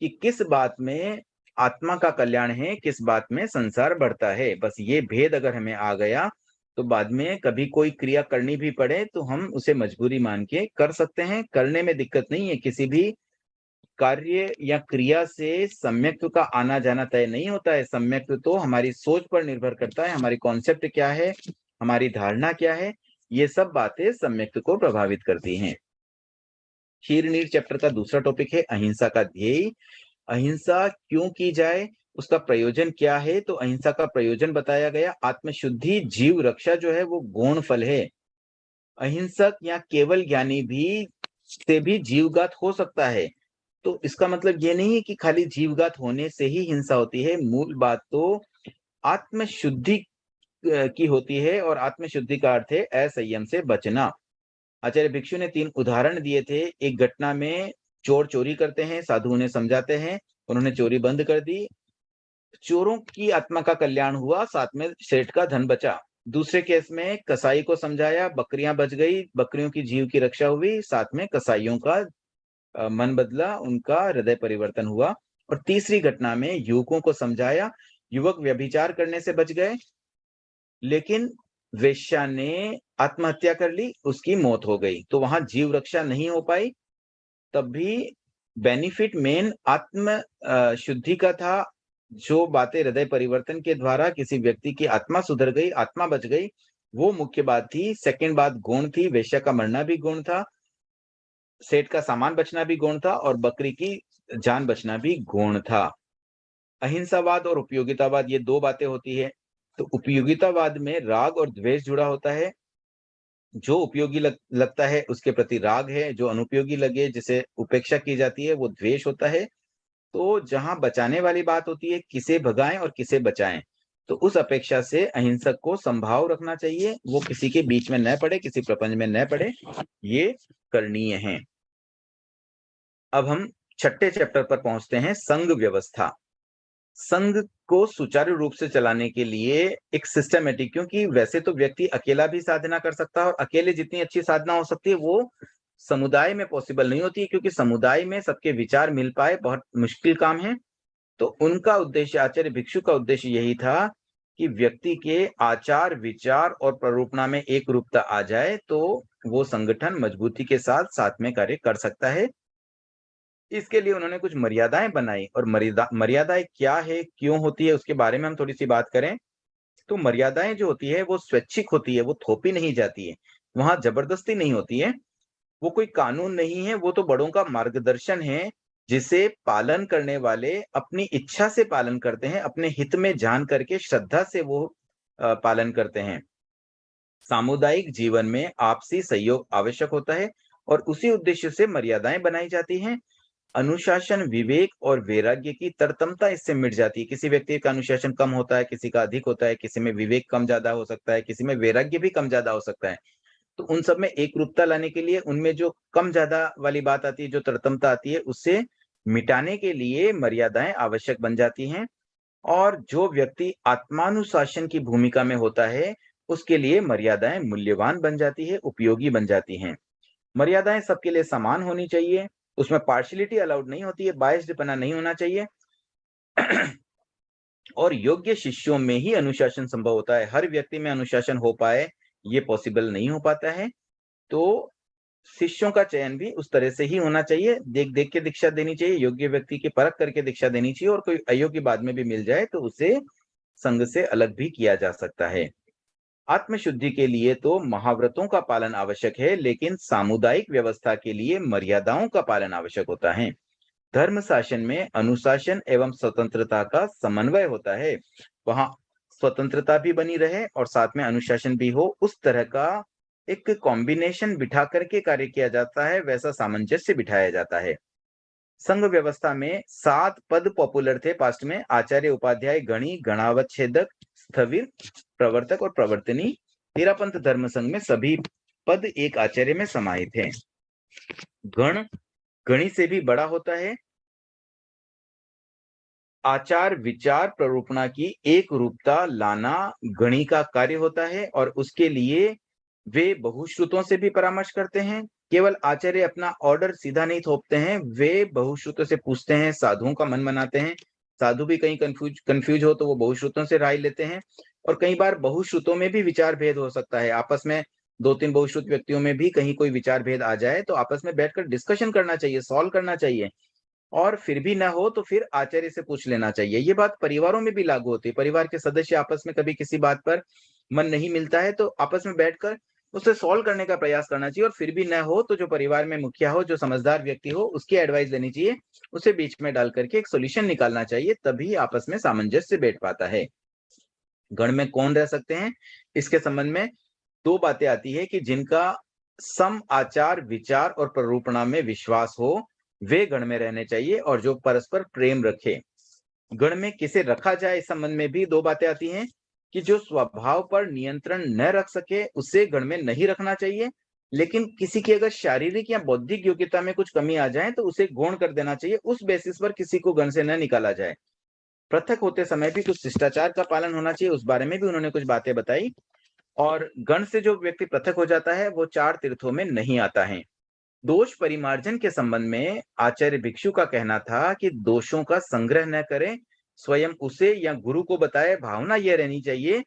कि किस बात में आत्मा का कल्याण है, किस बात में संसार बढ़ता है। बस ये भेद अगर हमें आ गया तो बाद में कभी कोई क्रिया करनी भी पड़े तो हम उसे मजबूरी मान के कर सकते हैं। करने में दिक्कत नहीं है। किसी भी कार्य या क्रिया से सम्यक्त्व का आना जाना तय नहीं होता है। सम्यक्त्व तो हमारी सोच पर निर्भर करता है, हमारी कॉन्सेप्ट क्या है, हमारी धारणा क्या है, ये सब बातें सम्यक्त्व को प्रभावित करती हैं। क्षीरनीर चैप्टर का दूसरा टॉपिक है अहिंसा का ध्येय। अहिंसा क्यों की जाए, उसका प्रयोजन क्या है? तो अहिंसा का प्रयोजन बताया गया। आत्मशुद्धि जीव रक्षा जो है वो गौण फल है। अहिंसक या केवल ज्ञानी भी से भी जीवघात हो सकता है। तो इसका मतलब ये नहीं है कि खाली जीवघात होने से ही हिंसा होती है। मूल बात तो आत्मशुद्धि की होती है, और आत्मशुद्धि का अर्थ है असंयम से बचना। आचार्य भिक्षु ने 3 उदाहरण दिए थे। एक घटना में चोर चोरी करते हैं, साधु उन्हें समझाते हैं, उन्होंने चोरी बंद कर दी, चोरों की आत्मा का कल्याण हुआ, साथ में सेठ का धन बचा। दूसरे केस में कसाई को समझाया, बकरियां बच गई, बकरियों की जीव की रक्षा हुई, साथ में कसाइयों का मन बदला, उनका हृदय परिवर्तन हुआ। और तीसरी घटना में युवकों को समझाया, युवक व्यभिचार करने से बच गए, लेकिन वेश्या ने आत्महत्या कर ली, उसकी मौत हो गई, तो वहां जीव रक्षा नहीं हो पाई। तब भी बेनिफिट मेन आत्म शुद्धि का था। जो बातें हृदय परिवर्तन के द्वारा किसी व्यक्ति की आत्मा सुधर गई, आत्मा बच गई, वो मुख्य बात थी। सेकंड बात गौण थी, वेश्या का मरना भी गौण था, सेठ का सामान बचना भी गौण था, और बकरी की जान बचना भी गौण था। अहिंसावाद और उपयोगितावाद, ये दो बातें होती है। तो उपयोगितावाद में राग और द्वेष जुड़ा होता है। जो उपयोगी लगता है उसके प्रति राग है, जो अनुपयोगी लगे, जिसे उपेक्षा की जाती है, वो द्वेष होता है। तो जहां बचाने वाली बात होती है, किसे भगाएं और किसे बचाएं, तो उस अपेक्षा से अहिंसक को संभाव रखना चाहिए, वो किसी के बीच में न पड़े, किसी प्रपंच में न पड़े, ये करणीय है। अब हम छठे चैप्टर पर पहुंचते हैं, संघ व्यवस्था। संघ को सुचारू रूप से चलाने के लिए एक सिस्टमेटिक, क्योंकि वैसे तो व्यक्ति अकेला भी साधना कर सकता है, और अकेले जितनी अच्छी साधना हो सकती है वो समुदाय में पॉसिबल नहीं होती है, क्योंकि समुदाय में सबके विचार मिल पाए बहुत मुश्किल काम है। तो उनका उद्देश्य, आचार्य भिक्षु का उद्देश्य यही था कि व्यक्ति के आचार, विचार और प्ररूपणा में एक रूपता आ जाए, तो वो संगठन मजबूती के साथ साथ में कार्य कर सकता है। इसके लिए उन्होंने कुछ मर्यादाएं बनाई, और मर्यादाएं क्या है, क्यों होती है, उसके बारे में हम थोड़ी सी बात करें। तो मर्यादाएं जो होती है वो स्वैच्छिक होती है, वो थोपी नहीं जाती है, वहां जबरदस्ती नहीं होती है, वो कोई कानून नहीं है, वो तो बड़ों का मार्गदर्शन है, जिसे पालन करने वाले अपनी इच्छा से पालन करते हैं, अपने हित में जान करके श्रद्धा से वो पालन करते हैं। सामुदायिक जीवन में आपसी सहयोग आवश्यक होता है, और उसी उद्देश्य से मर्यादाएं बनाई जाती हैं। अनुशासन, विवेक और वैराग्य की तरतमता इससे मिट जाती है। किसी व्यक्ति का अनुशासन कम होता है, किसी का अधिक होता है, किसी में विवेक कम ज्यादा हो सकता है, किसी में वैराग्य भी कम ज्यादा हो सकता है। तो उन सब में एक रूपता लाने के लिए, उनमें जो कम ज्यादा वाली बात आती है, जो तरतमता आती है, उससे मिटाने के लिए मर्यादाएं आवश्यक बन जाती हैं। और जो व्यक्ति आत्मानुशासन की भूमिका में होता है, उसके लिए मर्यादाएं मूल्यवान बन जाती है, उपयोगी बन जाती हैं। मर्यादाएं सबके लिए समान होनी चाहिए, उसमें पार्शियलिटी अलाउड नहीं होती है, बायस्डपना नहीं होना चाहिए। और योग्य शिष्यों में ही अनुशासन संभव होता है। हर व्यक्ति में अनुशासन हो पाए, ये पॉसिबल नहीं हो पाता है। तो शिष्यों का चयन भी उस तरह से ही होना चाहिए, देख देख के दीक्षा देनी चाहिए, योग्य व्यक्ति की परख करके दीक्षा देनी चाहिए, और कोई अयोग्य बाद में भी मिल जाए तो उसे संघ से अलग भी किया जा सकता है। आत्मशुद्धि के लिए तो महाव्रतों का पालन आवश्यक है, लेकिन सामुदायिक व्यवस्था के लिए मर्यादाओं का पालन आवश्यक होता है। धर्म शासन में अनुशासन एवं स्वतंत्रता का समन्वय होता है, वहां स्वतंत्रता भी बनी रहे और साथ में अनुशासन भी हो, उस तरह का एक कॉम्बिनेशन बिठा करके कार्य किया जाता है, वैसा सामंजस्य बिठाया जाता है। संघ व्यवस्था में 7 पद पॉपुलर थे पास्ट में, आचार्य, उपाध्याय, गणी, गणावच्छेदक, स्थविर, प्रवर्तक और प्रवर्तनी। तेरापंथ धर्म संघ में सभी पद एक आचार्य में समाहित हैं। गण गणी से भी बड़ा होता है। आचार, विचार, प्ररूपणा की एक रूपता लाना गणी का कार्य होता है, और उसके लिए वे बहुश्रुतों से भी परामर्श करते हैं। केवल आचार्य अपना ऑर्डर सीधा नहीं थोपते हैं, वे बहुश्रुतों से पूछते हैं, साधुओं का मन बनाते हैं। साधु भी कहीं कंफ्यूज हो तो वो बहुश्रुतों से राय लेते हैं, और कई बार बहुश्रुतों में भी विचार भेद हो सकता है। आपस में 2-3 बहुश्रुत व्यक्तियों में भी कहीं कोई विचार भेद आ जाए तो आपस में बैठकर डिस्कशन करना चाहिए, सॉल्व करना चाहिए, और फिर भी ना हो तो फिर आचार्य से पूछ लेना चाहिए। ये बात परिवारों में भी लागू होती है। परिवार के सदस्य आपस में कभी किसी बात पर मन नहीं मिलता है, तो आपस में बैठकर उसे सॉल्व करने का प्रयास करना चाहिए, और फिर भी न हो तो जो परिवार में मुखिया हो, जो समझदार व्यक्ति हो, उसकी एडवाइस लेनी चाहिए, उसे बीच में डाल करके एक सोल्यूशन निकालना चाहिए, तभी आपस में सामंजस्य बैठ पाता है। गण में कौन रह सकते हैं, इसके संबंध में 2 बातें आती है कि जिनका सम आचार, विचार और प्ररूपणा में विश्वास हो, वे गण में रहने चाहिए, और जो परस्पर प्रेम रखे। गण में किसे रखा जाए, इस संबंध में भी 2 बातें आती हैं कि जो स्वभाव पर नियंत्रण न रख सके उसे गण में नहीं रखना चाहिए, लेकिन किसी की अगर शारीरिक या बौद्धिक योग्यता में कुछ कमी आ जाए तो उसे गौण कर देना चाहिए, उस बेसिस पर किसी को गण से न निकाला जाए। पृथक होते समय भी कुछ शिष्टाचार का पालन होना चाहिए, उस बारे में भी उन्होंने कुछ बातें बताई। और गण से जो व्यक्ति पृथक हो जाता है वो 4 तीर्थों में नहीं आता है। दोष परिमार्जन के संबंध में आचार्य भिक्षु का कहना था कि दोषों का संग्रह न करें, स्वयं उसे या गुरु को बताए। भावना यह रहनी चाहिए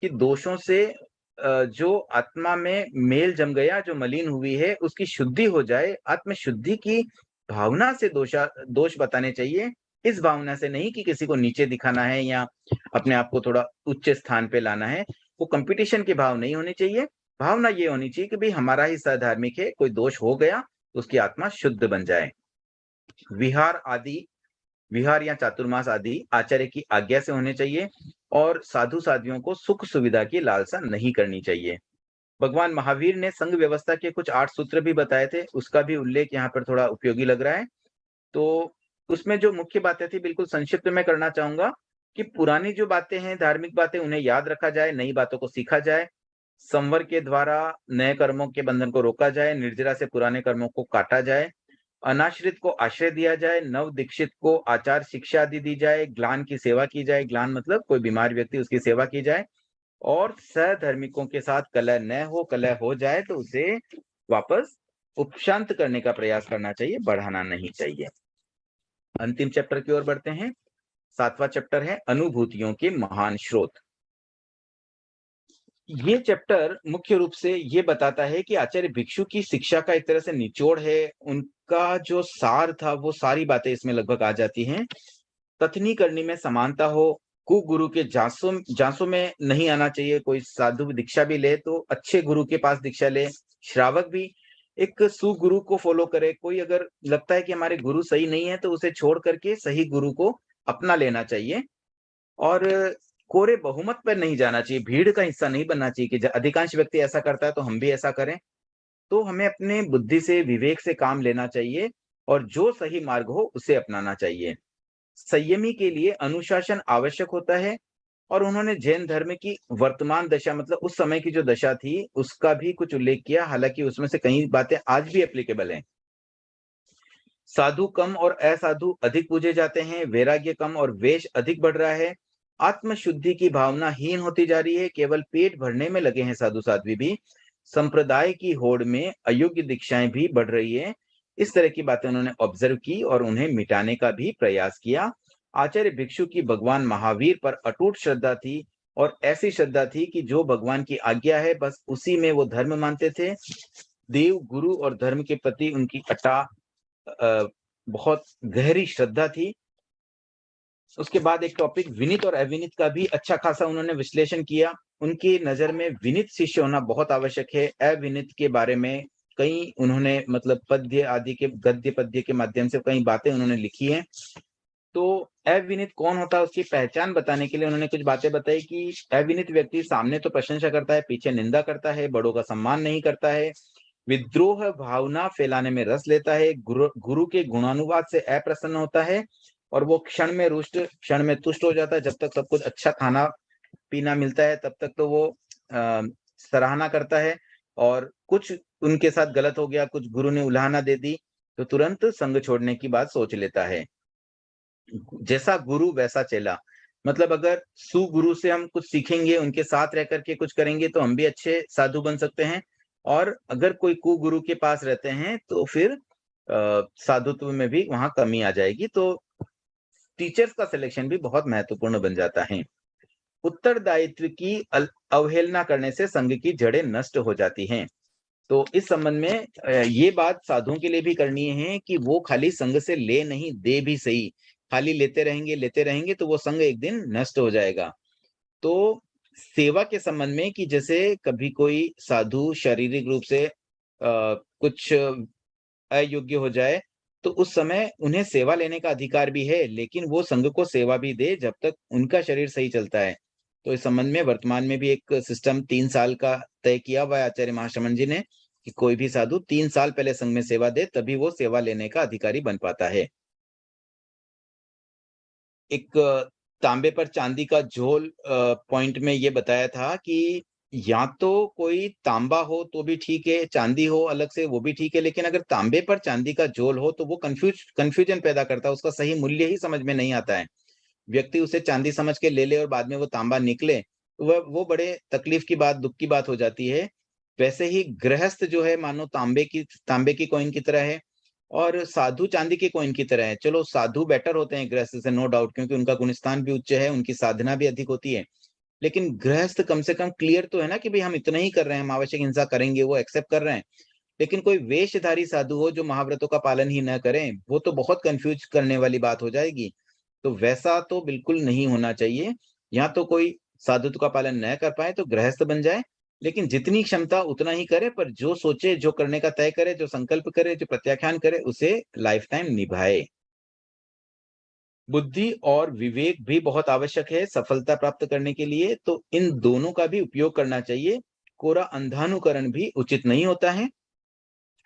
कि दोषों से जो आत्मा में मेल जम गया, जो मलिन हुई है, उसकी शुद्धि हो जाए। आत्म शुद्धि की भावना से दोष बताने चाहिए, इस भावना से नहीं कि किसी को नीचे दिखाना है या अपने आप को थोड़ा उच्च स्थान पे लाना है। वो कंपटीशन की भाव नहीं होनी चाहिए। भावना ये होनी चाहिए कि भाई हमारा ही सधार्मिक है, कोई दोष हो गया तो उसकी आत्मा शुद्ध बन जाए। विहार या चातुर्मास आदि आचार्य की आज्ञा से होने चाहिए और साधु साध्वियों को सुख सुविधा की लालसा नहीं करनी चाहिए। भगवान महावीर ने संघ व्यवस्था के कुछ 8 सूत्र भी बताए थे, उसका भी उल्लेख यहाँ पर थोड़ा उपयोगी लग रहा है। तो उसमें जो मुख्य बातें थी बिल्कुल संक्षिप्त में करना चाहूंगा कि पुरानी जो बातें हैं, धार्मिक बातें, उन्हें याद रखा जाए, नई बातों को सीखा जाए, संवर के द्वारा नए कर्मों के बंधन को रोका जाए, निर्जरा से पुराने कर्मों को काटा जाए, अनाश्रित को आश्रय दिया जाए, नव दीक्षित को आचार शिक्षा आदि दी जाए, ग्लान की सेवा की जाए, ग्लान मतलब कोई बीमार व्यक्ति उसकी सेवा की जाए, और सहधर्मिकों के साथ कलह न हो, कलह हो जाए तो उसे वापस उपशांत करने का प्रयास करना चाहिए, बढ़ाना नहीं चाहिए। अंतिम चैप्टर की ओर बढ़ते हैं। 7वां चैप्टर है अनुभूतियों के महान स्रोत। ये चैप्टर मुख्य रूप से ये बताता है कि आचार्य भिक्षु की शिक्षा का एक तरह से निचोड़ है, उनका जो सार था वो सारी बातें इसमें लगभग आ जाती हैं। कथनी करनी में समानता हो, कुगुरु के जांसों में नहीं आना चाहिए। कोई साधु दीक्षा भी ले तो अच्छे गुरु के पास दीक्षा ले, श्रावक भी एक सुगुरु को फॉलो करे। कोई अगर लगता है कि हमारे गुरु सही नहीं है तो उसे छोड़ करके सही गुरु को अपना लेना चाहिए, और कोरे बहुमत पर नहीं जाना चाहिए, भीड़ का हिस्सा नहीं बनना चाहिए कि अधिकांश व्यक्ति ऐसा करता है तो हम भी ऐसा करें। तो हमें अपने बुद्धि से, विवेक से काम लेना चाहिए और जो सही मार्ग हो उसे अपनाना चाहिए। संयमी के लिए अनुशासन आवश्यक होता है, और उन्होंने जैन धर्म की वर्तमान दशा मतलब उस समय की जो दशा थी उसका भी कुछ उल्लेख किया, हालांकि उसमें से कई बातें आज भी एप्लीकेबल हैं। साधु कम और असाधु अधिक पूजे जाते हैं, वैराग्य कम और वेश अधिक बढ़ रहा है, आत्मशुद्धि की भावना हीन होती जा रही है, केवल पेट भरने में लगे हैं साधु साध्वी भी, संप्रदाय की होड़ में अयोग्य दीक्षाएं भी बढ़ रही है। इस तरह की बातें उन्होंने ऑब्जर्व की और उन्हें मिटाने का भी प्रयास किया। आचार्य भिक्षु की भगवान महावीर पर अटूट श्रद्धा थी, और ऐसी श्रद्धा थी कि जो भगवान की आज्ञा है बस उसी में वो धर्म मानते थे। देव, गुरु और धर्म के प्रति उनकी बहुत गहरी श्रद्धा थी। उसके बाद एक टॉपिक विनित और अविनित का भी अच्छा खासा उन्होंने विश्लेषण किया। उनकी नजर में विनित शिष्य होना बहुत आवश्यक है। अविनित के बारे में कई उन्होंने मतलब पद्य आदि के, गद्य पद्य के माध्यम से कई बातें उन्होंने लिखी हैं। तो अविनित कौन होता है उसकी पहचान बताने के लिए उन्होंने कुछ बातें बताई कि अविनित व्यक्ति सामने तो प्रशंसा करता है, पीछे निंदा करता है, बड़ों का सम्मान नहीं करता है, विद्रोह भावना फैलाने में रस लेता है, गुरु के गुणानुवाद से अप्रसन्न होता है, और वो क्षण में रुष्ट, क्षण में तुष्ट हो जाता है। जब तक सब कुछ अच्छा खाना पीना मिलता है तब तक तो वो सराहना करता है, और कुछ उनके साथ गलत हो गया, कुछ गुरु ने उलाहना दे दी तो तुरंत संग छोड़ने की बात सोच लेता है। जैसा गुरु वैसा चेला, मतलब अगर सुगुरु से हम कुछ सीखेंगे, उनके साथ रह करके कुछ करेंगे तो हम भी अच्छे साधु बन सकते हैं, और अगर कोई कुगुरु के पास रहते हैं तो फिर साधुत्व में भी वहां कमी आ जाएगी। तो टीचर्स का सिलेक्शन भी बहुत महत्वपूर्ण बन जाता है। उत्तरदायित्व की अवहेलना करने से संघ की जड़ें नष्ट हो जाती हैं। तो इस संबंध में ये बात साधुओं के लिए भी करनी है कि वो खाली संघ से ले नहीं, दे भी सही, खाली लेते रहेंगे तो वो संघ एक दिन नष्ट हो जाएगा। तो सेवा के संबंध में कि जैसे कभी कोई साधु शारीरिक रूप से कुछ अयोग्य हो जाए तो उस समय उन्हें सेवा लेने का अधिकार भी है, लेकिन वो संघ को सेवा भी दे जब तक उनका शरीर सही चलता है। तो इस संबंध में वर्तमान में भी एक सिस्टम 3 साल का तय किया हुआ है आचार्य महाश्रमण जी ने, कि कोई भी साधु 3 साल पहले संघ में सेवा दे तभी वो सेवा लेने का अधिकारी बन पाता है। एक तांबे पर चांदी का झोल पॉइंट में ये बताया था कि या तो कोई तांबा हो तो भी ठीक है, चांदी हो अलग से वो भी ठीक है, लेकिन अगर तांबे पर चांदी का झोल हो तो वो कंफ्यूजन पैदा करता है, उसका सही मूल्य ही समझ में नहीं आता है। व्यक्ति उसे चांदी समझ के ले ले और बाद में वो तांबा निकले वो बड़े तकलीफ की बात, दुःख की बात हो जाती है। वैसे ही गृहस्थ जो है मानो तांबे की कॉइन की तरह है और साधु चांदी के कॉइन की तरह है। चलो साधु बेटर होते हैं गृहस्थ से, नो डाउट, क्योंकि उनका गुणस्थान भी उच्च है, उनकी साधना भी अधिक होती है। लेकिन गृहस्थ कम से कम क्लियर तो है ना कि भई हम इतना ही कर रहे हैं, हम आवश्यक हिंसा करेंगे, वो एक्सेप्ट कर रहे हैं। लेकिन कोई वेशधारी साधु हो जो महाव्रतों का पालन ही न करें, वो तो बहुत कन्फ्यूज करने वाली बात हो जाएगी। तो वैसा तो बिल्कुल नहीं होना चाहिए। या तो कोई साधुत्व का पालन न कर पाए तो गृहस्थ बन जाए, लेकिन जितनी क्षमता उतना ही करे, पर जो सोचे, जो करने का तय करे, जो संकल्प करे, जो प्रत्याख्यान करे, उसे लाइफ टाइम निभाए। बुद्धि और विवेक भी बहुत आवश्यक है सफलता प्राप्त करने के लिए, तो इन दोनों का भी उपयोग करना चाहिए। कोरा अंधानुकरण भी उचित नहीं होता है।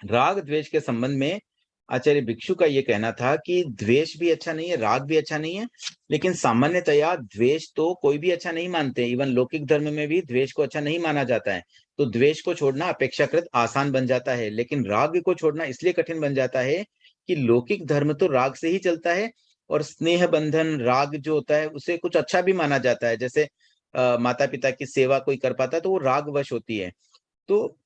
राग द्वेष के संबंध में आचार्य भिक्षु का ये कहना था कि द्वेष भी अच्छा नहीं है, राग भी अच्छा नहीं है, लेकिन सामान्यतया द्वेष तो कोई भी अच्छा नहीं मानते। इवन लौकिक धर्म में भी द्वेष को अच्छा नहीं माना जाता है। तो द्वेष को छोड़ना अपेक्षाकृत आसान बन जाता है, लेकिन राग को छोड़ना इसलिए कठिन बन जाता है कि लौकिक धर्म तो राग से ही चलता है और स्नेह बंधन राग जो होता है उसे कुछ अच्छा भी माना जाता है। जैसे माता पिता की सेवा कोई कर पाता है तो वो रागवश होती है। तो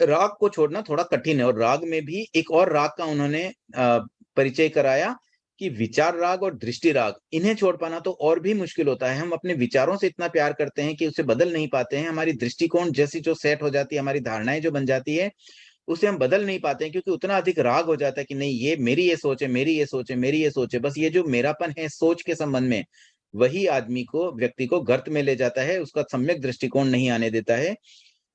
राग को छोड़ना थोड़ा कठिन है और राग में भी एक और राग का उन्होंने परिचय कराया कि विचार राग और दृष्टि राग, इन्हें छोड़ पाना तो और भी मुश्किल होता है। हम अपने विचारों से इतना प्यार करते हैं कि उसे बदल नहीं पाते हैं। हमारी दृष्टिकोण जैसी जो सेट हो जाती है, हमारी धारणाएं जो बन जाती है, उसे हम बदल नहीं पाते हैं, क्योंकि उतना अधिक राग हो जाता है कि नहीं, ये मेरी ये सोच है, मेरी ये सोच है, मेरी ये सोच है। बस ये जो मेरापन है सोच के संबंध में, वही आदमी को, व्यक्ति को गर्त में ले जाता है, उसका सम्यक दृष्टिकोण नहीं आने देता है।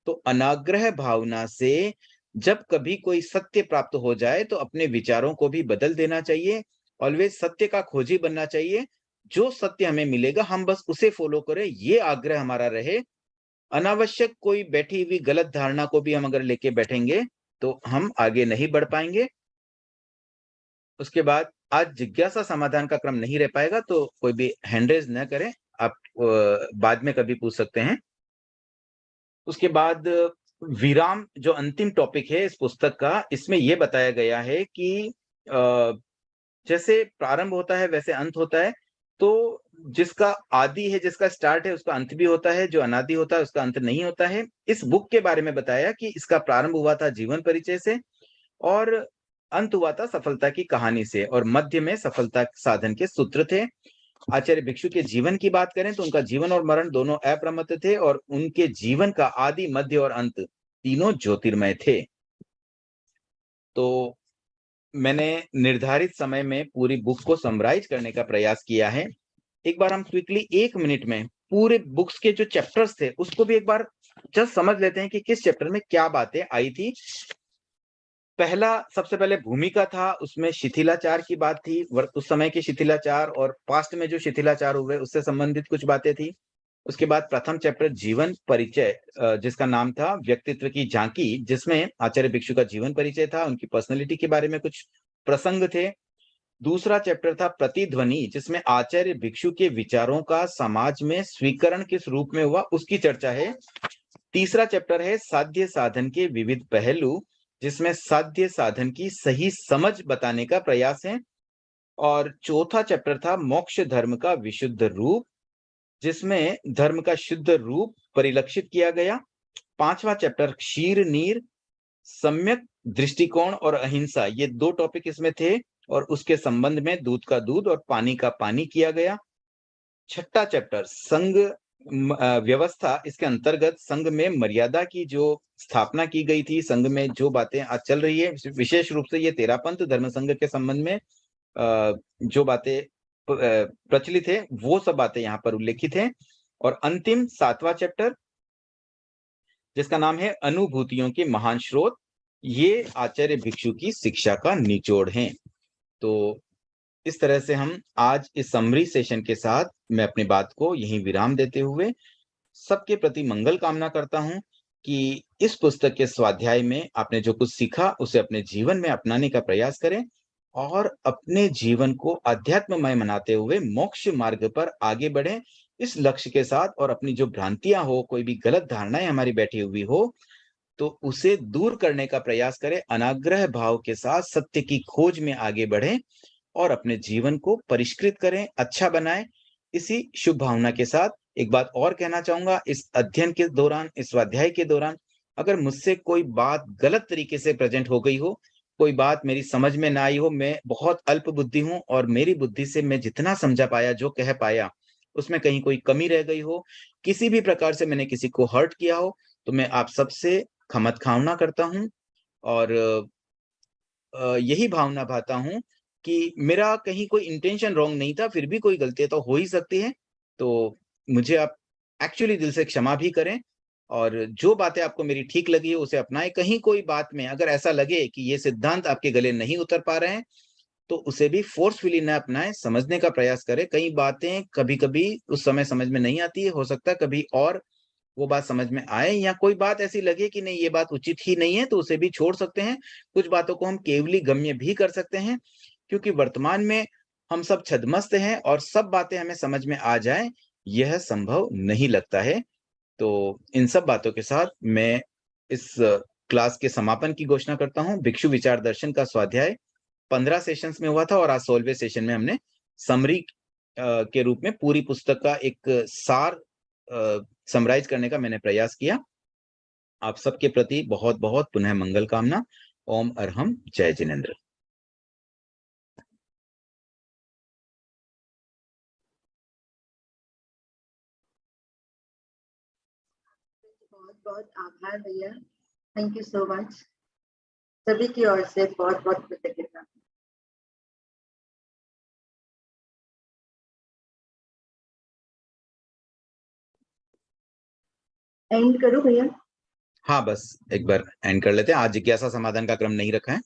तो अनाग्रह भावना से जब कभी कोई सत्य प्राप्त हो जाए तो अपने विचारों को भी बदल देना चाहिए। ऑलवेज सत्य का खोजी बनना चाहिए। जो सत्य हमें मिलेगा हम बस उसे फॉलो करें, ये आग्रह हमारा रहे। अनावश्यक कोई बैठी हुई गलत धारणा को भी हम अगर लेके बैठेंगे तो हम आगे नहीं बढ़ पाएंगे। उसके बाद आज जिज्ञासा समाधान का क्रम नहीं रह पाएगा, तो कोई भी हैंड रेज न करें, आप बाद में कभी पूछ सकते हैं। उसके बाद विराम जो अंतिम टॉपिक है इस पुस्तक का, इसमें ये बताया गया है कि जैसे प्रारंभ होता है वैसे अंत होता है। तो जिसका आदि है, जिसका स्टार्ट है, उसका अंत भी होता है। जो अनादि होता है उसका अंत नहीं होता है। इस बुक के बारे में बताया कि इसका प्रारंभ हुआ था जीवन परिचय से और अंत हुआ था सफलता की कहानी से, और मध्य में सफलता साधन के सूत्र थे। आचार्य भिक्षु के जीवन की बात करें तो उनका जीवन और मरण दोनों अप्रमत्त थे और उनके जीवन का आदि, मध्य और अंत तीनों ज्योतिर्मय थे। तो मैंने निर्धारित समय में पूरी बुक को समराइज करने का प्रयास किया है। एक बार हम क्विकली 1 मिनट में पूरे बुक्स के जो चैप्टर्स थे उसको भी एक बार जस्ट समझ लेते हैं कि किस चैप्टर में क्या बातें आई थी। पहला, सबसे पहले भूमिका था, उसमें शिथिलाचार की बात थी, उस समय के शिथिलाचार और पास्ट में जो शिथिलाचार हुए उससे संबंधित कुछ बातें थी। उसके बाद प्रथम चैप्टर जीवन परिचय, जिसका नाम था व्यक्तित्व की झांकी, जिसमें आचार्य भिक्षु का जीवन परिचय था, उनकी पर्सनैलिटी के बारे में कुछ प्रसंग थे। दूसरा चैप्टर था प्रतिध्वनि, जिसमें आचार्य भिक्षु के विचारों का समाज में स्वीकरण किस रूप में हुआ उसकी चर्चा है। तीसरा चैप्टर है साध्य साधन के विविध पहलू, जिसमें साध्य साधन की सही समझ बताने का प्रयास है। और चौथा चैप्टर था मोक्ष धर्म का विशुद्ध रूप, जिसमें धर्म का शुद्ध रूप परिलक्षित किया गया। पांचवा चैप्टर क्षीर नीर, सम्यक दृष्टिकोण और अहिंसा, ये 2 टॉपिक इसमें थे और उसके संबंध में दूध का दूध और पानी का पानी किया गया। छठा चैप्टर संघ व्यवस्था, इसके अंतर्गत संघ में मर्यादा की जो स्थापना की गई थी, संघ में जो बातें आज चल रही है, विशेष रूप से ये तेरापंथ धर्म संघ के संबंध में जो बातें प्रचलित है वो सब बातें यहाँ पर उल्लेखित हैं। और अंतिम 7वां चैप्टर, जिसका नाम है अनुभूतियों के महान स्रोत, ये आचार्य भिक्षु की शिक्षा का निचोड़ है। तो इस तरह से हम आज इस समरी सेशन के साथ मैं अपनी बात को यहीं विराम देते हुए सबके प्रति मंगल कामना करता हूं कि इस पुस्तक के स्वाध्याय में आपने जो कुछ सीखा उसे अपने जीवन में अपनाने का प्रयास करें और अपने जीवन को अध्यात्ममय बनाते हुए मोक्ष मार्ग पर आगे बढ़ें इस लक्ष्य के साथ। और अपनी जो भ्रांतियां हो, कोई भी गलत धारणाएं हमारी बैठी हुई हो, तो उसे दूर करने का प्रयास करें। अनाग्रह भाव के साथ सत्य की खोज में आगे बढ़ें और अपने जीवन को परिष्कृत करें, अच्छा बनाएं। इसी शुभ भावना के साथ एक बात और कहना चाहूंगा, इस अध्ययन के दौरान, इस स्वाध्याय के दौरान अगर मुझसे कोई बात गलत तरीके से प्रेजेंट हो गई हो, कोई बात मेरी समझ में ना आई हो, मैं बहुत अल्प बुद्धि हूँ और मेरी बुद्धि से मैं जितना समझा पाया, जो कह पाया, उसमें कहीं कोई कमी रह गई हो, किसी भी प्रकार से मैंने किसी को हर्ट किया हो, तो मैं आप सबसे क्षमतखावना करता हूँ और यही भावना भाता हूँ कि मेरा कहीं कोई इंटेंशन रॉन्ग नहीं था, फिर भी कोई गलतियाँ तो हो ही सकती है। तो मुझे आप एक्चुअली दिल से क्षमा भी करें और जो बातें आपको मेरी ठीक लगी है उसे अपनाएँ। कहीं कोई बात में अगर ऐसा लगे कि ये सिद्धांत आपके गले नहीं उतर पा रहे हैं, तो उसे भी फ़ोर्सफुली ना अपनाएँ, समझने का प्रयास करें। कई बातें कभी-कभी उस समय समझ में नहीं आती है, हो सकता है कभी और वो बात समझ में आए या कोई बात ऐसी लगे कि नहीं ये बात उचित ही नहीं है, तो उसे भी छोड़ सकते हैं। कुछ बातों को हम केवली गम्य भी कर सकते हैं, क्योंकि वर्तमान में हम सब छद्मस्त हैं और सब बातें हमें समझ में आ जाएँ, यह संभव नहीं लगता है। तो इन सब बातों के साथ मैं इस क्लास के समापन की घोषणा करता हूँ। भिक्षु विचार दर्शन का स्वाध्याय 15 सेशंस में हुआ था और आज 16वें सेशन में हमने समरी के रूप में पूरी पुस्तक का एक सार समराइज करने का मैंने प्रयास किया। आप सबके प्रति बहुत-बहुत पुनः मंगल कामना। ओम अरहम, जय जिनेंद्र। बहुत बहुत आभार भैया, थैंक यू सो मच। सभी की ओर से बहुत बहुत कृतज्ञता। एंड करूं भैया? हाँ, बस एक बार एंड कर लेते हैं। आज जिज्ञासा समाधान का क्रम नहीं रखा है।